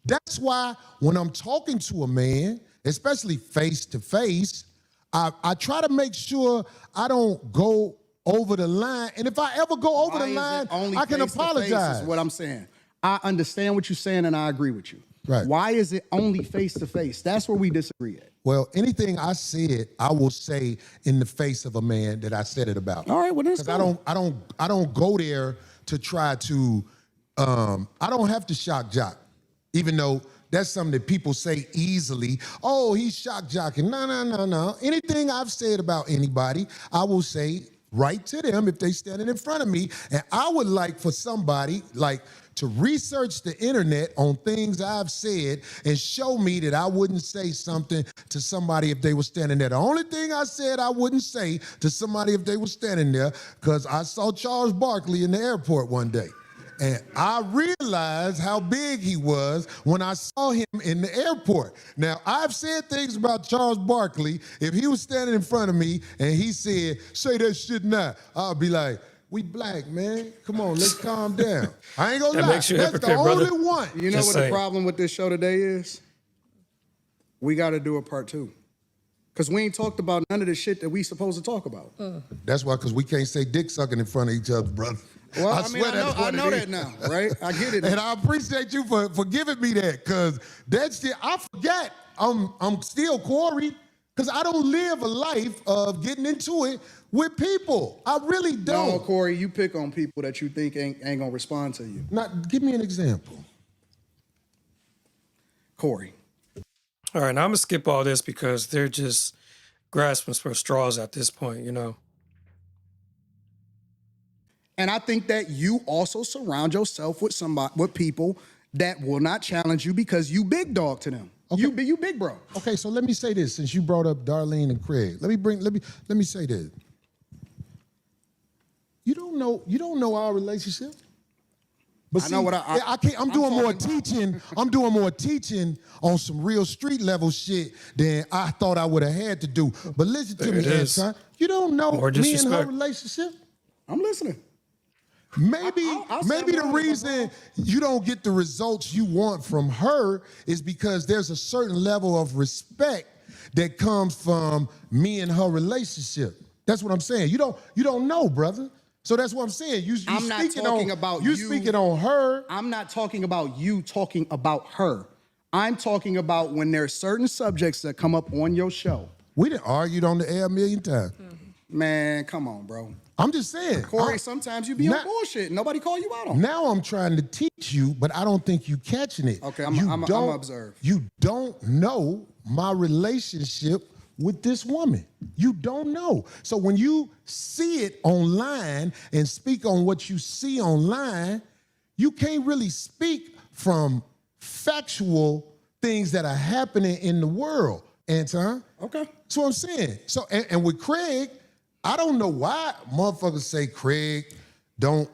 That's why when I'm talking to a man, especially face to face, I try to make sure I don't go over the line. And if I ever go over the line, I can apologize. Is what I'm saying. I understand what you're saying and I agree with you. Right. Why is it only face to face? That's where we disagree at. Well, anything I said, I will say in the face of a man that I said it about. All right, well, that's cool. I don't go there to try to. I don't have to shock jock, even though that's something that people say easily. Oh, he's shock jocking. No. Anything I've said about anybody, I will say right to them if they standing in front of me. And I would like for somebody to research the internet on things I've said and show me that I wouldn't say something to somebody if they were standing there. The only thing I said I wouldn't say to somebody if they were standing there, because I saw Charles Barkley in the airport one day. And I realized how big he was when I saw him in the airport. Now, I've said things about Charles Barkley. If he was standing in front of me and he said, say that shit now, I'll be like, we black, man. Come on, let's calm down. I ain't gonna lie. Makes you That's the brother. only one. You know what the problem with this show today is? We got to do a part 2. Because we ain't talked about none of the shit that we supposed to talk about. That's why, because we can't say dick sucking in front of each other, brother. Well, I know that now, right? I get it now. And I appreciate you for giving me that, because that's the, I forget I'm still Corey, because I don't live a life of getting into it with people. I really don't. No, Corey, you pick on people that you think ain't gonna respond to you. Now, give me an example. Corey. All right, now I'm gonna skip all this because they're just grasping for straws at this point, you know. And I think that you also surround yourself with people that will not challenge you because you big dog to them. Okay. You big bro. Okay, so let me say this since you brought up Darlene and Craig. Let me say this. You don't know our relationship. But I know what I can't. I'm doing more teaching. I'm doing more teaching on some real street level shit than I thought I would have had to do. But listen to There me, it is. Anton. You don't know More me and her disrespect. relationship. I'm listening. Maybe I'll say maybe the I'm wrong if I'm reason wrong. you don't get the results you want from her is because there's a certain level of respect that comes from me and her relationship. That's what I'm saying. You don't know, brother. So that's what I'm saying. I'm not talking about you you. speaking on her. I'm not talking about you talking about her. I'm talking about when there's certain subjects that come up on your show. We done argued on the air a million times. Man, come on, bro. I'm just saying. Corey, sometimes you be Now- on bullshit. Nobody call you out on it. Now I'm trying to teach you, but I don't think you catching it. Okay, You I'm don't- observe. You don't know my relationship with this woman. You don't know. So when you see it online and speak on what you see online, you can't really speak from factual things that are happening in the world, Anton. Okay. That's what I'm saying. So, and with Craig, I don't know why motherfuckers say Craig don't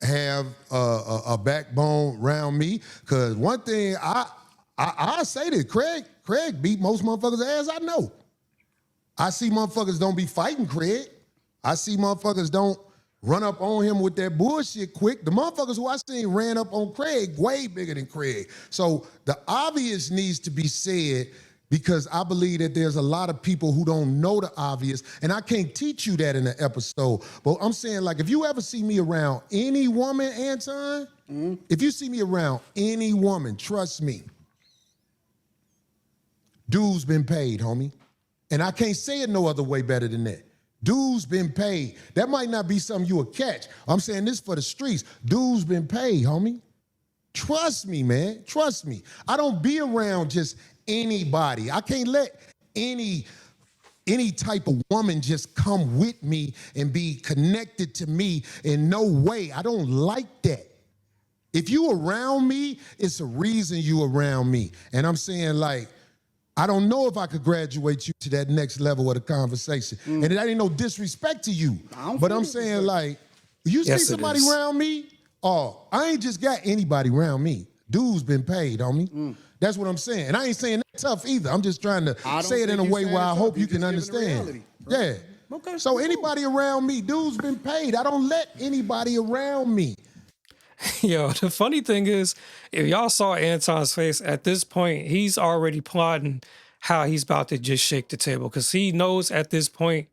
have a backbone around me. Cause one thing I say this, Craig beat most motherfuckers' ass I know. I see motherfuckers don't be fighting Craig. I see motherfuckers don't run up on him with that bullshit quick. The motherfuckers who I seen ran up on Craig way bigger than Craig. So the obvious needs to be said because I believe that there's a lot of people who don't know the obvious, and I can't teach you that in an episode. But I'm saying, like, if you ever see me around any woman, Anton, if you see me around any woman, trust me, dude's been paid, homie. And I can't say it no other way better than that. Dude's been paid. That might not be something you will catch. I'm saying this for the streets. Dude's been paid, homie. Trust me, man. Trust me. I don't be around just anybody. I can't let any type of woman just come with me and be connected to me in no way. I don't like that. If you around me, it's a reason you around me. And I'm saying, like, I don't know if I could graduate you to that next level of the conversation. And that ain't no disrespect to you. But I'm saying, like, you see Yes, it somebody is. around me, oh, I ain't just got anybody around me. Dude's been paid, homie. That's what I'm saying. And I ain't saying that tough either. I'm just trying to I don't say it in a think you way saying where I it hope tough. you You can just giving the understand. reality, Yeah. Okay, So cool. anybody around me, dude's been paid. I don't let anybody around me. Yo, the funny thing is, if y'all saw Anton's face at this point, he's already plotting how he's about to just shake the table because he knows at this point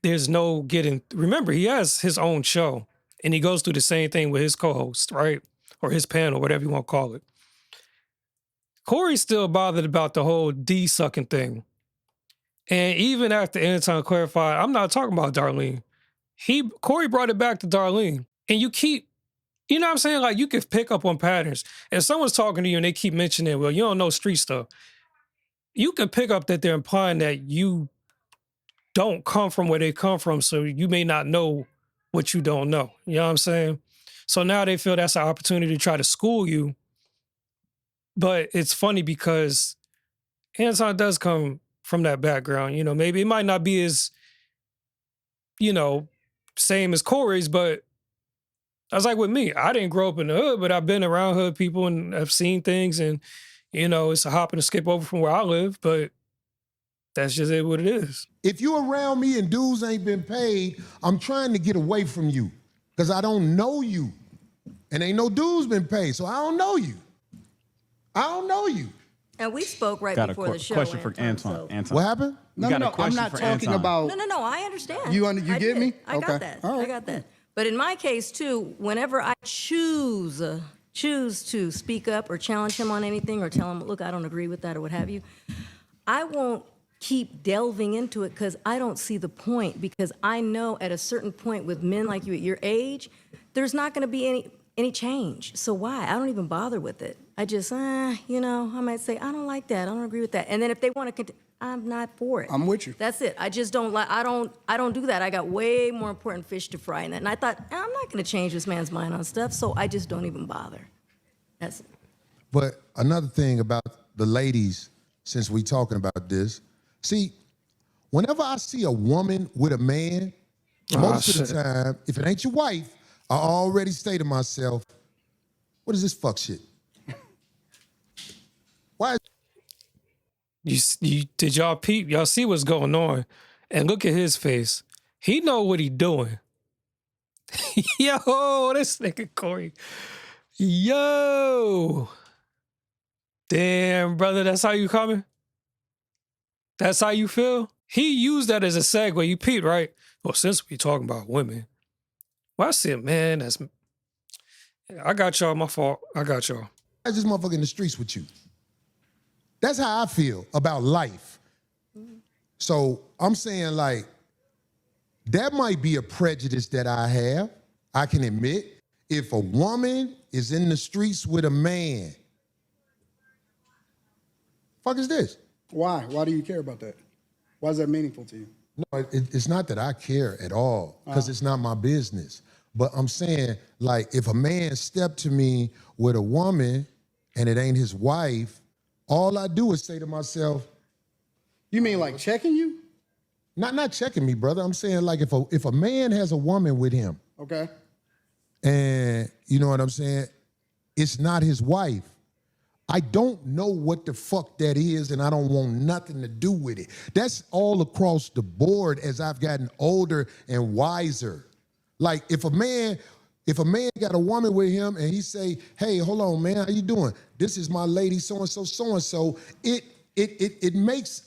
there's no getting. Remember, he has his own show and he goes through the same thing with his co-host, right? Or his panel, whatever you want to call it. Corey's still bothered about the whole D sucking thing. And even after Anton clarified, I'm not talking about Darlene. Corey brought it back to Darlene. And you keep, you know what I'm saying? Like, you can pick up on patterns. If someone's talking to you and they keep mentioning, well, you don't know street stuff, you can pick up that they're implying that you don't come from where they come from, so you may not know what you don't know. You know what I'm saying? So now they feel that's an opportunity to try to school you. But it's funny because Anton does come from that background. You know, maybe it might not be as, you know, same as Corey's, but I was like with me. I didn't grow up in the hood, but I've been around hood people and I've seen things, and you know, it's a hop and a skip over from where I live, but that's just it what it is. If you around me and dudes ain't been paid, I'm trying to get away from you because I don't know you. And ain't no dudes been paid, so I don't know you. I don't know you. And we spoke right Got a before the show. question for Anton, Anton. so- Anton. What happened? No, got a I'm question not for talking Anton. about. No, I understand. You I get did. me? I got Okay. that. All right. I got that. But in my case too, whenever I choose to speak up or challenge him on anything or tell him, look, I don't agree with that or what have you, I won't keep delving into it because I don't see the point, because I know at a certain point with men like you at your age, there's not going to be any change. So why? I don't even bother with it. I just, you know, I might say, I don't like that. I don't agree with that. And then if they want to continue, I'm not for it. I'm with you. That's it. I just don't like, I don't do that. I got way more important fish to fry in that. And I thought, I'm not going to change this man's mind on stuff, so I just don't even bother. That's it. But another thing about the ladies, since we talking about this, see, whenever I see a woman with a man, most of the time, if it ain't your wife, I already say to myself, what is this fuck shit? Why? Did y'all peep? Y'all see what's going on? And look at his face. He know what he doing. Yo, this nigga Corey. Yo. Damn, brother, that's how you coming? That's how you feel? He used that as a segue. You peeped, right? Well, since we talking about women, well, I said, man, I got y'all, my fault. I got y'all. Why is this motherfucker in the streets with you? That's how I feel about life. So I'm saying, like, that might be a prejudice that I have. I can admit, if a woman is in the streets with a man, fuck is this? Why? Why do you care about that? Why is that meaningful to you? No, it's not that I care at all, because it's not my business. But I'm saying, like, if a man stepped to me with a woman and it ain't his wife, all I do is say to myself, You mean like checking you? not checking me, brother. I'm saying, like, if a man has a woman with him, Okay. and you know what I'm saying, it's not his wife, I don't know what the fuck that is, and I don't want nothing to do with it. That's all across the board as I've gotten older and wiser. Like, if a man got a woman with him and he say, hey, hold on, man, how you doing? This is my lady, so-and-so, so-and-so. It makes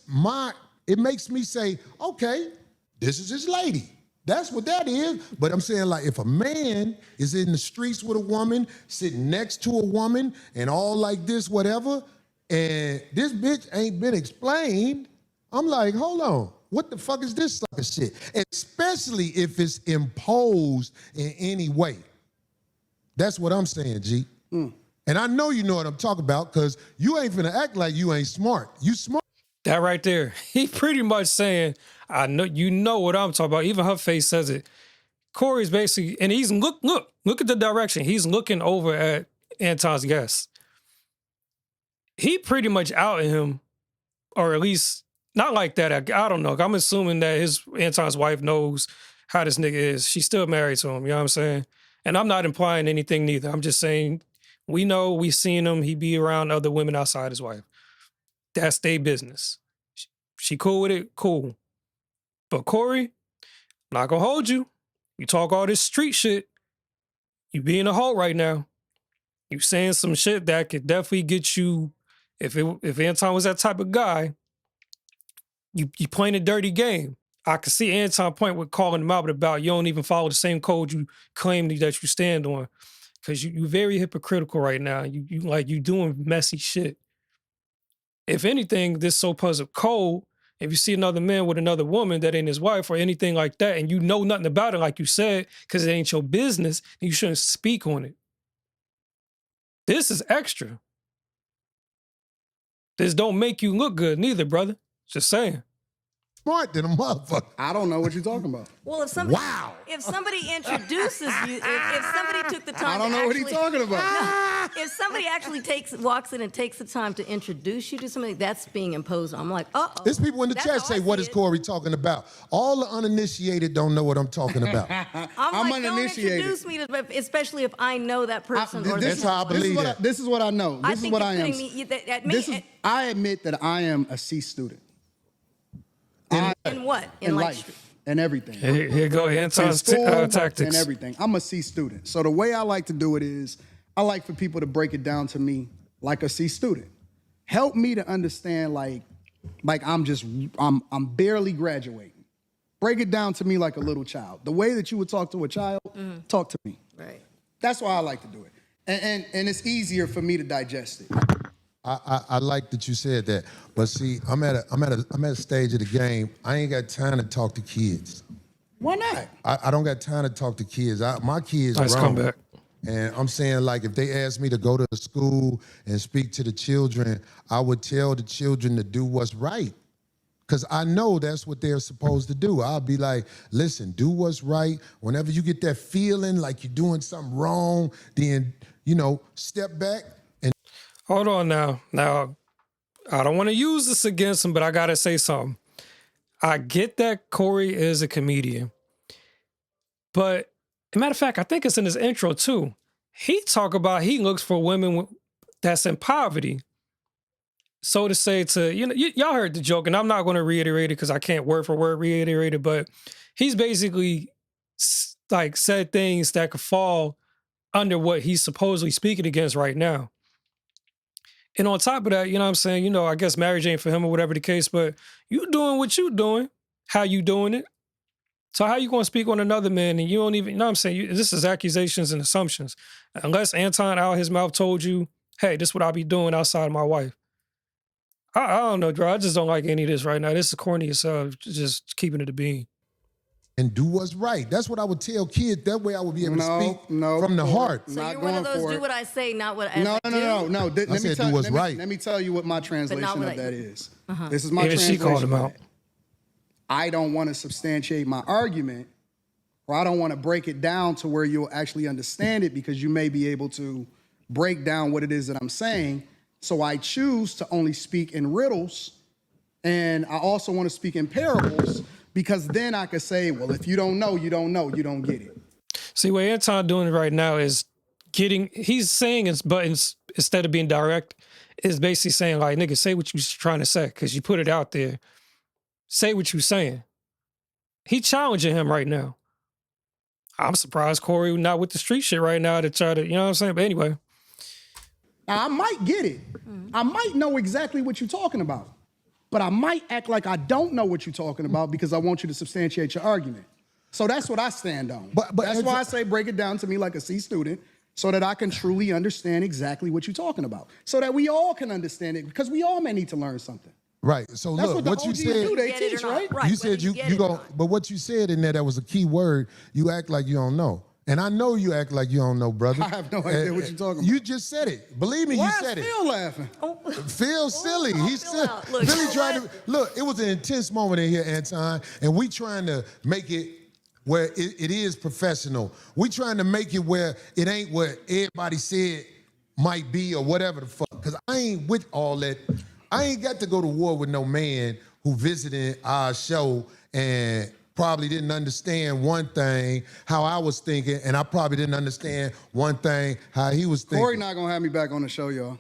me say, okay, this is his lady. That's what that is. But I'm saying, like, if a man is in the streets with a woman, sitting next to a woman, and all like this, whatever, and this bitch ain't been explained, I'm like, hold on. What the fuck is this sucker shit? Especially if it's imposed in any way. That's what I'm saying, G. And I know you know what I'm talking about, because you ain't finna act like you ain't smart. You smart. That right there. He pretty much saying, I know you know what I'm talking about. Even her face says it. Corey's basically, and he's look at the direction. He's looking over at Anton's guest. He pretty much outed him, or at least not like that. I don't know. I'm assuming that Anton's wife knows how this nigga is. She's still married to him. You know what I'm saying? And I'm not implying anything neither. I'm just saying we know, we seen him. He be around other women outside his wife. That's their business. She cool with it? Cool. But Corey, I'm not gonna hold you. You talk all this street shit. You being a hoe right now. You saying some shit that could definitely get you, if Anton was that type of guy, you playing a dirty game. I could see Anton point with calling him out about you don't even follow the same code you claim that you stand on. Because you very hypocritical right now. You doing messy shit. If anything, this so-puzzled code, if you see another man with another woman that ain't his wife or anything like that, and you know nothing about it, like you said, because it ain't your business, then you shouldn't speak on it. This is extra. This don't make you look good neither, brother. Just saying. Smart than a motherfucker. I don't know what you're talking about. Well, if somebody introduces you, if somebody took the time, I don't know what he's talking about. If somebody actually walks in and takes the time to introduce you to somebody, that's being imposed on. I'm like, uh-oh. There's people in the chat say, what is Corey talking about? All the uninitiated don't know what I'm talking about. I'm like, uninitiated. don't introduce me to, especially if I know that person. That's how I believe that. This is what I know. This is what I am. I admit that I am a C student. In what? In life and everything. Here go Anton's tactics. And everything. I'm a C student. So the way I like to do it is I like for people to break it down to me like a C student. Help me to understand like I'm barely graduating. Break it down to me like a little child. The way that you would talk to a child, talk to me. Right. That's why I like to do it. And it's easier for me to digest it. I like that you said that, but see, I'm at a stage of the game. I ain't got time to talk to kids. Why not? I don't got time to talk to kids. My kids Nice grown. comeback. And I'm saying, like, if they asked me to go to the school and speak to the children, I would tell the children to do what's right. Because I know that's what they're supposed to do. I'll be like, listen, do what's right. Whenever you get that feeling like you're doing something wrong, then, step back and. Hold on now. Now, I don't want to use this against him, but I got to say something. I get that Corey is a comedian. But, as a matter of fact, I think it's in his intro, too. He talk about he looks for women that's in poverty. So to say y'all heard the joke, and I'm not going to reiterate it because I can't word for word reiterate it, but he's basically like said things that could fall under what he's supposedly speaking against right now. And on top of that, you know what I'm saying? I guess marriage ain't for him or whatever the case, but you doing what you doing, how you doing it. So how you going to speak on another man and you don't even, what I'm saying? This is accusations and assumptions. Unless Anton out his mouth told you, hey, this is what I'll be doing outside of my wife. I don't know, bro. I just don't like any of this right now. This is corny as hell, just keeping it a bean. And do what's right. That's what I would tell kids. That way I would be able to speak from the heart. So you're one of those do what I say, not what I do? No. Let me tell you what my translation of that is. This is my Even translation. she called him out. I don't want to substantiate my argument, or I don't want to break it down to where you'll actually understand it because you may be able to break down what it is that I'm saying. So I choose to only speak in riddles, and I also want to speak in parables because then I could say, well, if you don't know, you don't know, you don't get it. See, what Anton doing right now is he's saying his buttons instead of being direct, is basically saying like, nigga, say what you're trying to say because you put it out there. Say what you're saying. He challenging him right now. I'm surprised Corey not with the street shit right now to try to, you know what I'm saying? But anyway. Now, I might get it. I might know exactly what you're talking about. But I might act like I don't know what you're talking about because I want you to substantiate your argument. So that's what I stand on. But that's why I say break it down to me like a C student so that I can truly understand exactly what you're talking about. So that we all can understand it because we all may need to learn something. Right. So that's look, what you OGs said. do, they teach, right? You said you go, but what you said in there, that was a key word. You act like you don't know. And I know you act like you don't know, brother. I have no idea what you're talking about. You just said it. Believe me, you said it. Why is Phil laughing? Phil's silly. He's silly. Look, Billy trying to look. It was an intense moment in here, Anton, and we trying to make it where it is professional. We trying to make it where it ain't what everybody said might be or whatever the fuck. Because I ain't with all that. I ain't got to go to war with no man who visited our show and probably didn't understand one thing, how I was thinking, and I probably didn't understand one thing, how he was thinking. Corey not gonna have me back on the show, y'all.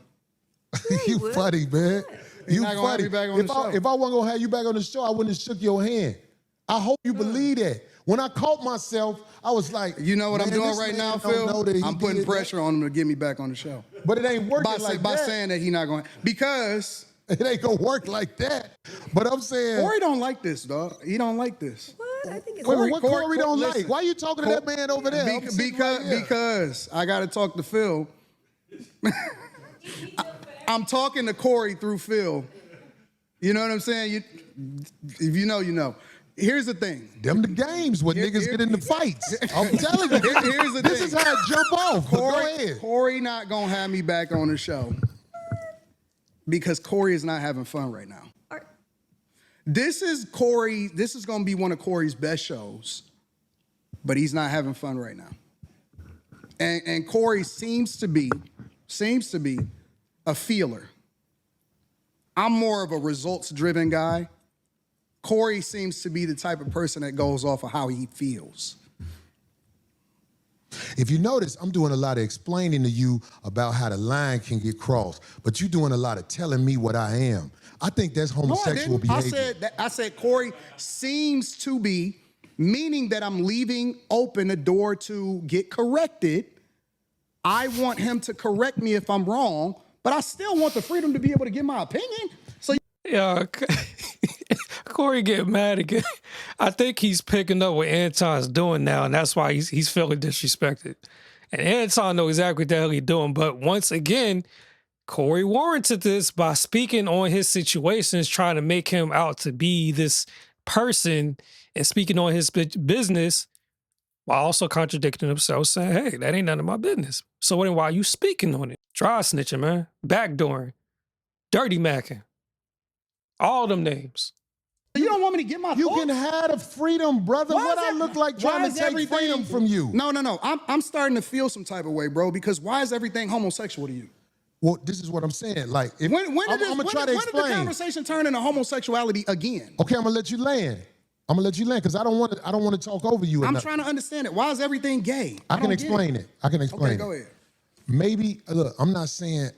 You funny, man. You not gonna have funny. me back on the show. If I wasn't gonna have you back on the show, I wouldn't have shook your hand. I hope you believe that. When I caught myself, I was like, you know what I'm doing this right man now, don't know that Phil? he I'm putting did pressure on him to get me back on the show. But it ain't working By saying that he not going, because it ain't gonna work like that. But I'm saying Corey don't like this, dog. He don't like this. What? I think it's Wait, what Corey don't listen, like? Why you talking to that man over there? I'm sitting right here. Because I got to talk to Phil. I'm talking to Corey through Phil. You know what I'm saying? If you know, you know. Here's the thing. Them the games where niggas get into fights. I'm telling you. Here's the this thing. is how it jump off. Go ahead. Corey not going to have me back on the show because Corey is not having fun right now. This is going to be one of Corey's best shows, but he's not having fun right now. And Corey seems to be a feeler. I'm more of a results-driven guy. Corey seems to be the type of person that goes off of how he feels. If you notice, I'm doing a lot of explaining to you about how the line can get crossed, but you're doing a lot of telling me what I am. I think that's homosexual behavior. I said Corey seems to be, meaning that I'm leaving open a door to get corrected. I want him to correct me if I'm wrong, but I still want the freedom to be able to give my opinion. So Yeah, Corey get mad again. I think he's picking up what Anton's doing now, and that's why he's feeling disrespected. And Anton knows exactly what the hell he's doing. But once again, Corey warranted this by speaking on his situations, trying to make him out to be this person and speaking on his business while also contradicting themselves, saying, hey, that ain't none of my business. So then why are you speaking on it? Dry snitching, man. Backdooring. Dirty macking. All them names. You don't want me to get my You thoughts? can have the freedom, brother. Why What is I that- look like why trying to is take everything- freedom from you? No. I'm starting to feel some type of way, bro, because why is everything homosexual to you? Well, this is what I'm saying. Like, if, When I'm did gonna try to when did the explain. conversation turn into homosexuality again? Okay, I'm gonna let you land. I'm gonna let you land because I don't want to talk over you. I'm enough. trying to understand it. Why is everything gay? I can don't get explain it. I can explain Okay, it. go ahead. Maybe look, I'm not saying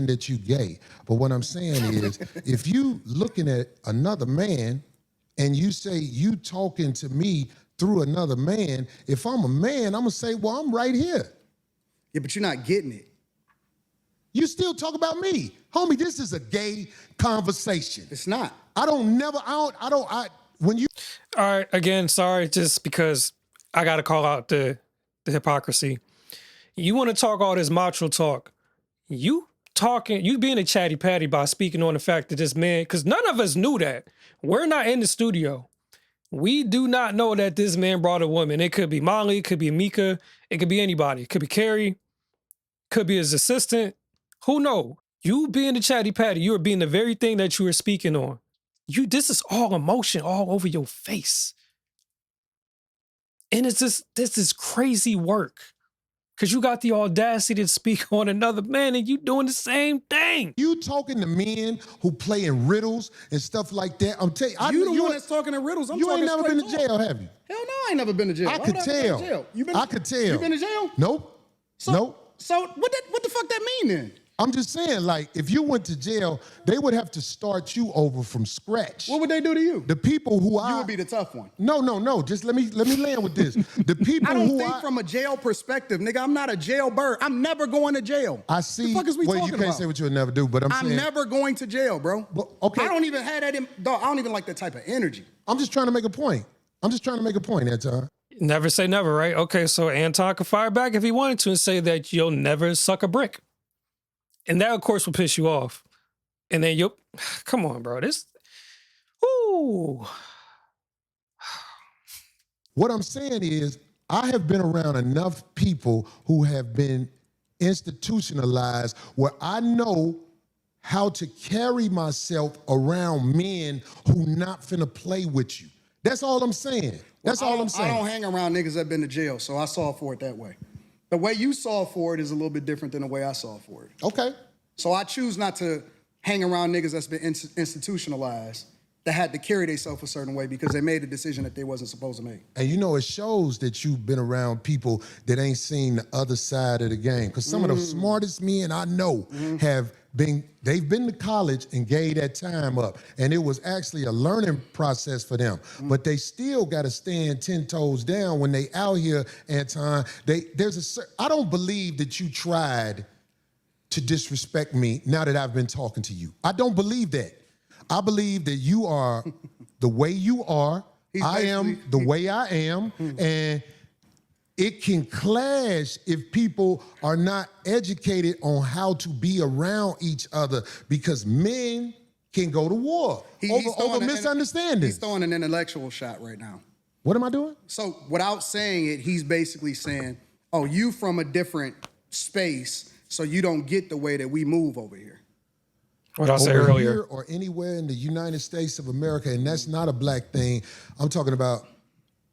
that you gay, but what I'm saying is if you looking at another man and you say you talking to me through another man, if I'm a man, I'm gonna say, well, I'm right here. Yeah, but you're not getting it. You still talk about me. Homie, this is a gay conversation. It's not. When you All right, again, sorry, just because I got to call out the hypocrisy. You want to talk all this macho talk. You being a chatty patty by speaking on the fact that this man, because none of us knew that. We're not in the studio. We do not know that this man brought a woman. It could be Molly, it could be Mika, it could be anybody. It could be Carrie, could be his assistant. Who knows? You being the chatty patty, you are being the very thing that you were speaking on. This is all emotion all over your face. And this is crazy work. Because you got the audacity to speak on another man and you doing the same thing. You talking to men who play in riddles and stuff like that. I'm telling you, You the one that's talking in riddles. I'm you talking ain't never straight been to talk. jail, have you? Hell no, I ain't never been to jail. I Why could would I go to tell. jail? I could tell. You been to jail? Nope. So, Nope. So what the fuck that mean then? I'm just saying, like, if you went to jail, they would have to start you over from scratch. What would they do to you? The people who You would be the tough one. No. Just let me land with this. The people I don't who think from a jail perspective, nigga. I'm not a jailbird. I'm never going to jail. I see. The fuck is we well, talking you can't about? say what you'll never do, but I'm I'm saying never going to jail, bro. Well, okay. I don't even have that in, dog. I don't even like that type of energy. I'm just trying to make a point. Anton. Never say never, right? Okay, so Anton could fire back if he wanted to and say that you'll never suck a brick. And that, of course, will piss you off. And then you'll, come on, bro. Ooh. What I'm saying is, I have been around enough people who have been institutionalized where I know how to carry myself around men who not finna play with you. That's all I'm saying. That's all I'm saying. I don't hang around niggas that been to jail, so I saw for it that way. The way you saw for it is a little bit different than the way I saw for it. Okay. So I choose not to hang around niggas that's been institutionalized that had to carry themselves a certain way because they made a decision that they wasn't supposed to make. And you know, it shows that you've been around people that ain't seen the other side of the game. Because some of the smartest men I know they've been to college and gave that time up. And it was actually a learning process for them. But they still got to stand 10 toes down when they out here, Anton. I don't believe that you tried to disrespect me now that I've been talking to you. I don't believe that. I believe that you are the way you are. I am the way I am. And it can clash if people are not educated on how to be around each other because men can go to war over misunderstandings. He's throwing an intellectual shot right now. What am I doing? So without saying it, he's basically saying, oh, you from a different space, so you don't get the way that we move over here. What I said Over earlier. here or anywhere in the United States of America, and that's not a black thing. I'm talking about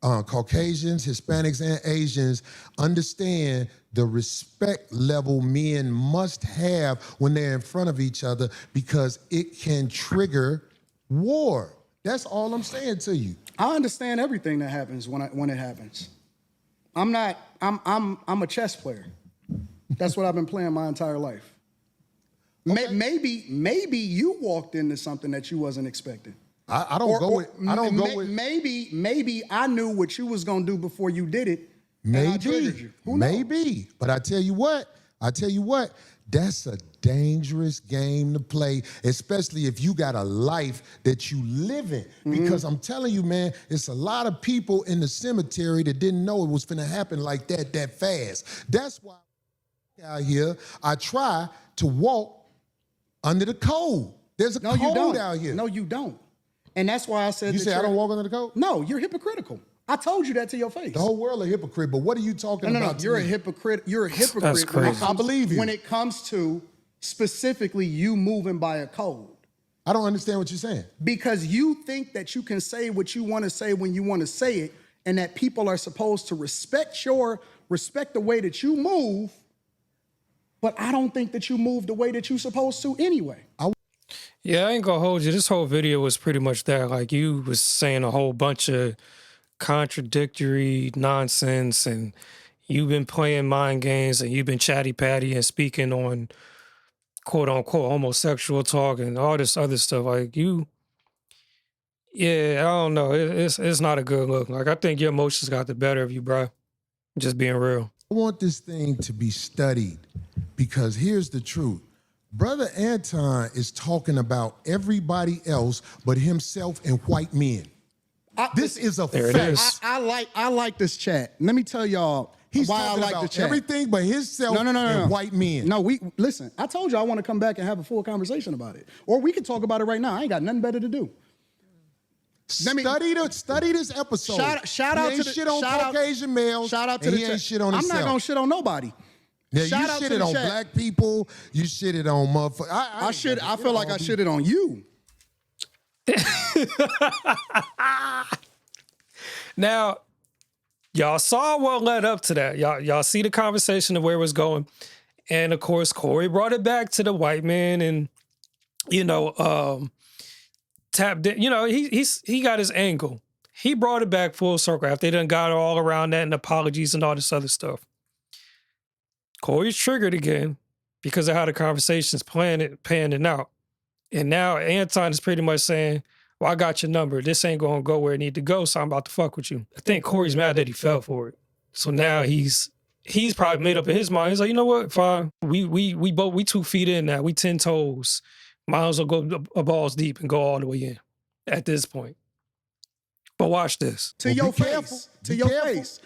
Caucasians, Hispanics, and Asians understand the respect level men must have when they're in front of each other because it can trigger war. That's all I'm saying to you. I understand everything that happens when it happens. I'm a chess player. That's what I've been playing my entire life. Okay. Maybe you walked into something that you wasn't expecting. I don't go with. Maybe I knew what you was gonna do before you did it. And I triggered you. Who knows? Maybe. But I tell you what, that's a dangerous game to play, especially if you got a life that you live in. Because I'm telling you, man, it's a lot of people in the cemetery that didn't know it was gonna happen like that fast. That's why out here, I try to walk under the code. There's a code out here. No, you don't. And that's why I said You say I don't walk under the code? No, you're hypocritical. I told you that to your face. The whole world a hypocrite, but what are you talking No, about? you're a me? hypocrite. You're a hypocrite. That's crazy. I believe you. When it comes to specifically you moving by a code. I don't understand what you're saying. Because you think that you can say what you want to say when you want to say it, and that people are supposed to respect the way that you move, but I don't think that you move the way that you're supposed to anyway. Yeah, I ain't gonna hold you. This whole video was pretty much that. Like, you was saying a whole bunch of contradictory nonsense, and you've been playing mind games, and you've been chatty patty and speaking on quote unquote homosexual talk and all this other stuff. Like, yeah, I don't know. It's not a good look. Like, I think your emotions got the better of you, bro. Just being real. I want this thing to be studied because here's the truth. Brother Anton is talking about everybody else but himself and white men. This is a There it fact. is. I like this chat. Let me tell y'all He's why I talking like about the chat. everything but himself and white men. No, listen. I told you I want to come back and have a full conversation about it, or we could talk about it right now. I ain't got nothing better to do. Study this episode. Shout he out ain't to the shit on Caucasian males. Shout out to and the he ain't chat. shit on I'm himself. not gonna shit on nobody. Now, Shout you out to shitted the on chat. black people. You shitted on motherfuckers. I feel like I shitted on you. Now, y'all saw what led up to that. Y'all see the conversation of where it was going. And of course, Corey brought it back to the white man and, tapped in. He got his angle. He brought it back full circle after they done got all around that and apologies and all this other stuff. Corey's triggered again because of how the conversation's panning out. And now Anton is pretty much saying, well, I got your number. This ain't going to go where it need to go, so I'm about to fuck with you. I think Corey's mad that he fell for it. So now he's probably made up in his mind. He's like, you know what? Fine. We 2 feet in now. We 10 toes. Might as well go balls deep and go all the way in at this point. But watch this. To your face. To your face.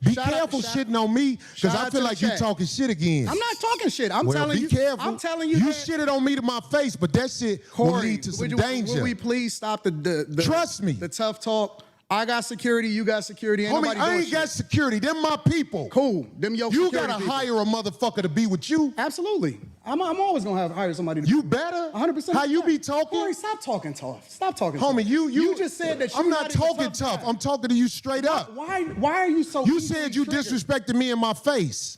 Be careful shitting on me because I feel like you're chat. talking shit again. I'm not talking shit. I'm telling be you. careful. I'm telling you. You that, shitted on me to my face, but that shit will Corey, lead to some would danger. Will we please stop the Trust me. The tough talk? I got security. You got security. Ain't Homie, nobody I doing ain't got shit. security. Them my people. Cool. Them your You security gotta people. hire a motherfucker to be with you. Absolutely. I'm always gonna hire somebody. You better. 100%. How you be talking? Corey, stop talking tough. Stop talking. Homie, tough. you just said that. I'm you're not even talking tough. guy. I'm talking to you straight up. Why are you so? You easily said you triggered? disrespected me in my face.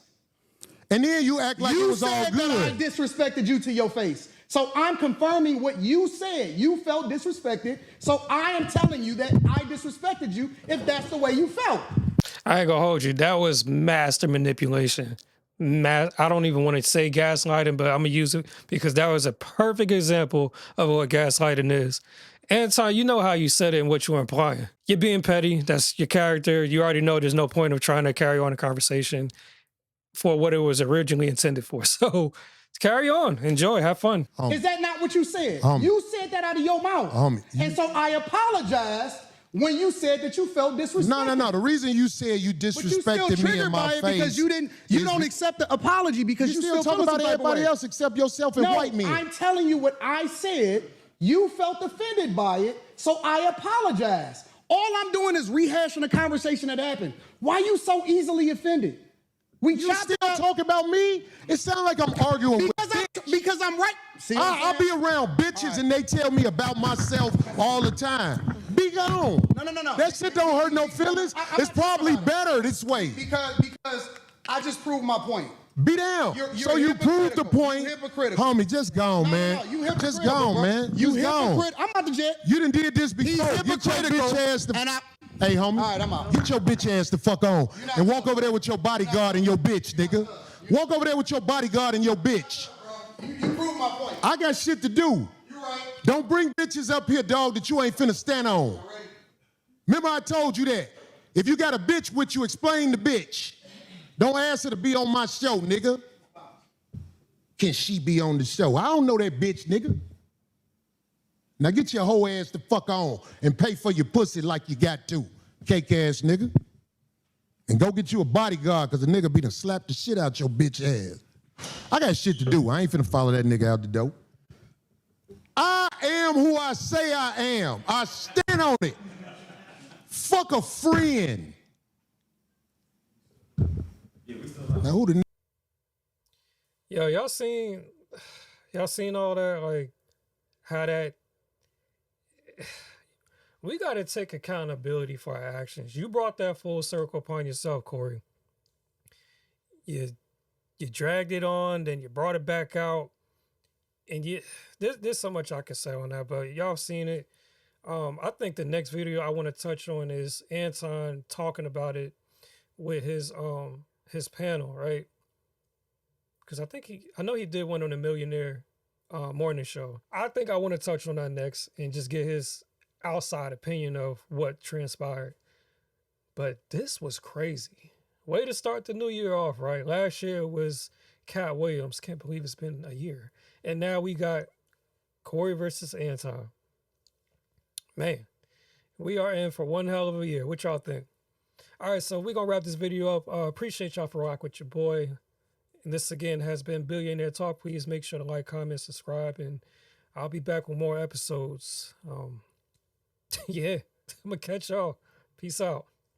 And then you act like it was all said that I good. disrespected you to your face. So I'm confirming what you said. You felt disrespected. So I am telling you that I disrespected you if that's the way you felt. I ain't gonna hold you. That was master manipulation. I don't even want to say gaslighting, but I'm gonna use it because that was a perfect example of what gaslighting is. Anton, you know how you said it and what you were implying. You're being petty. That's your character. You already know there's no point of trying to carry on a conversation for what it was originally intended for. So carry on. Enjoy. Have fun. Is that not what you said? Homie. You said that out of your mouth. And so I apologized when you said that you felt disrespected. No. The reason you said you But you still disrespected me triggered in by my it face. because you don't accept the apology because You you still talk feel about some type of everybody way. else except yourself and No, white men. I'm telling you what I said. You felt offended by it, so I apologize. All I'm doing is rehashing a conversation that happened. Why you so easily offended? We You chopped still it up talk about me? It sounds like I'm arguing with because I'm right. See what I'm I'll be saying? around bitches and they tell me about myself all the time. Be gone. No. That shit don't hurt no feelings. I'm It's not probably talking about better this way. Because I just proved my point. Be down. You're So you proved the hypocritical. point. You hypocritical. Homie, just gone, man. No, you hypocritical, Just gone, bro. man. You Just gone. hypocrite. I'm out the jet. You done did this before. He's Get your hypocritical, bitch ass the and Hey, homie. All right, I'm out. Get your bitch ass the fuck on. And walk over there with your bodyguard and your bitch, nigga. Walk over there with your bodyguard and your bitch. You proved my point. I got shit to do. You're right. Don't bring bitches up here, dog, that you ain't finna stand on. Remember I told you that. If you got a bitch with you, explain the bitch. Don't ask her to be on my show, nigga. Can she be on the show? I don't know that bitch, nigga. Now get your whole ass the fuck on and pay for your pussy like you got to, cake ass nigga. And go get you a bodyguard, cause the nigga be done slap the shit out your bitch ass. I got shit to do. I ain't finna follow that nigga out the door. I am who I say I am. I stand on it. Fuck a friend. Now who the Yo, y'all seen all that, like how that we got to take accountability for our actions. You brought that full circle upon yourself, Corey. You dragged it on, then you brought it back out, and there's so much I could say on that, but y'all seen it. I think the next video I want to touch on is Anton talking about it with his panel, right? Because I know he did one on the Millionaire morning show. I think I want to touch on that next and just get his outside opinion of what transpired. But this was crazy. Way to start the new year off, right? Last year was Cat Williams. Can't believe it's been a year. And now we got Corey versus Anton. Man, we are in for one hell of a year. What y'all think? All right, so we're going to wrap this video up. Appreciate y'all for rocking with your boy. And this, again, has been Billionaire Talk. Please make sure to like, comment, subscribe, and I'll be back with more episodes. Yeah, I'm going to catch y'all. Peace out.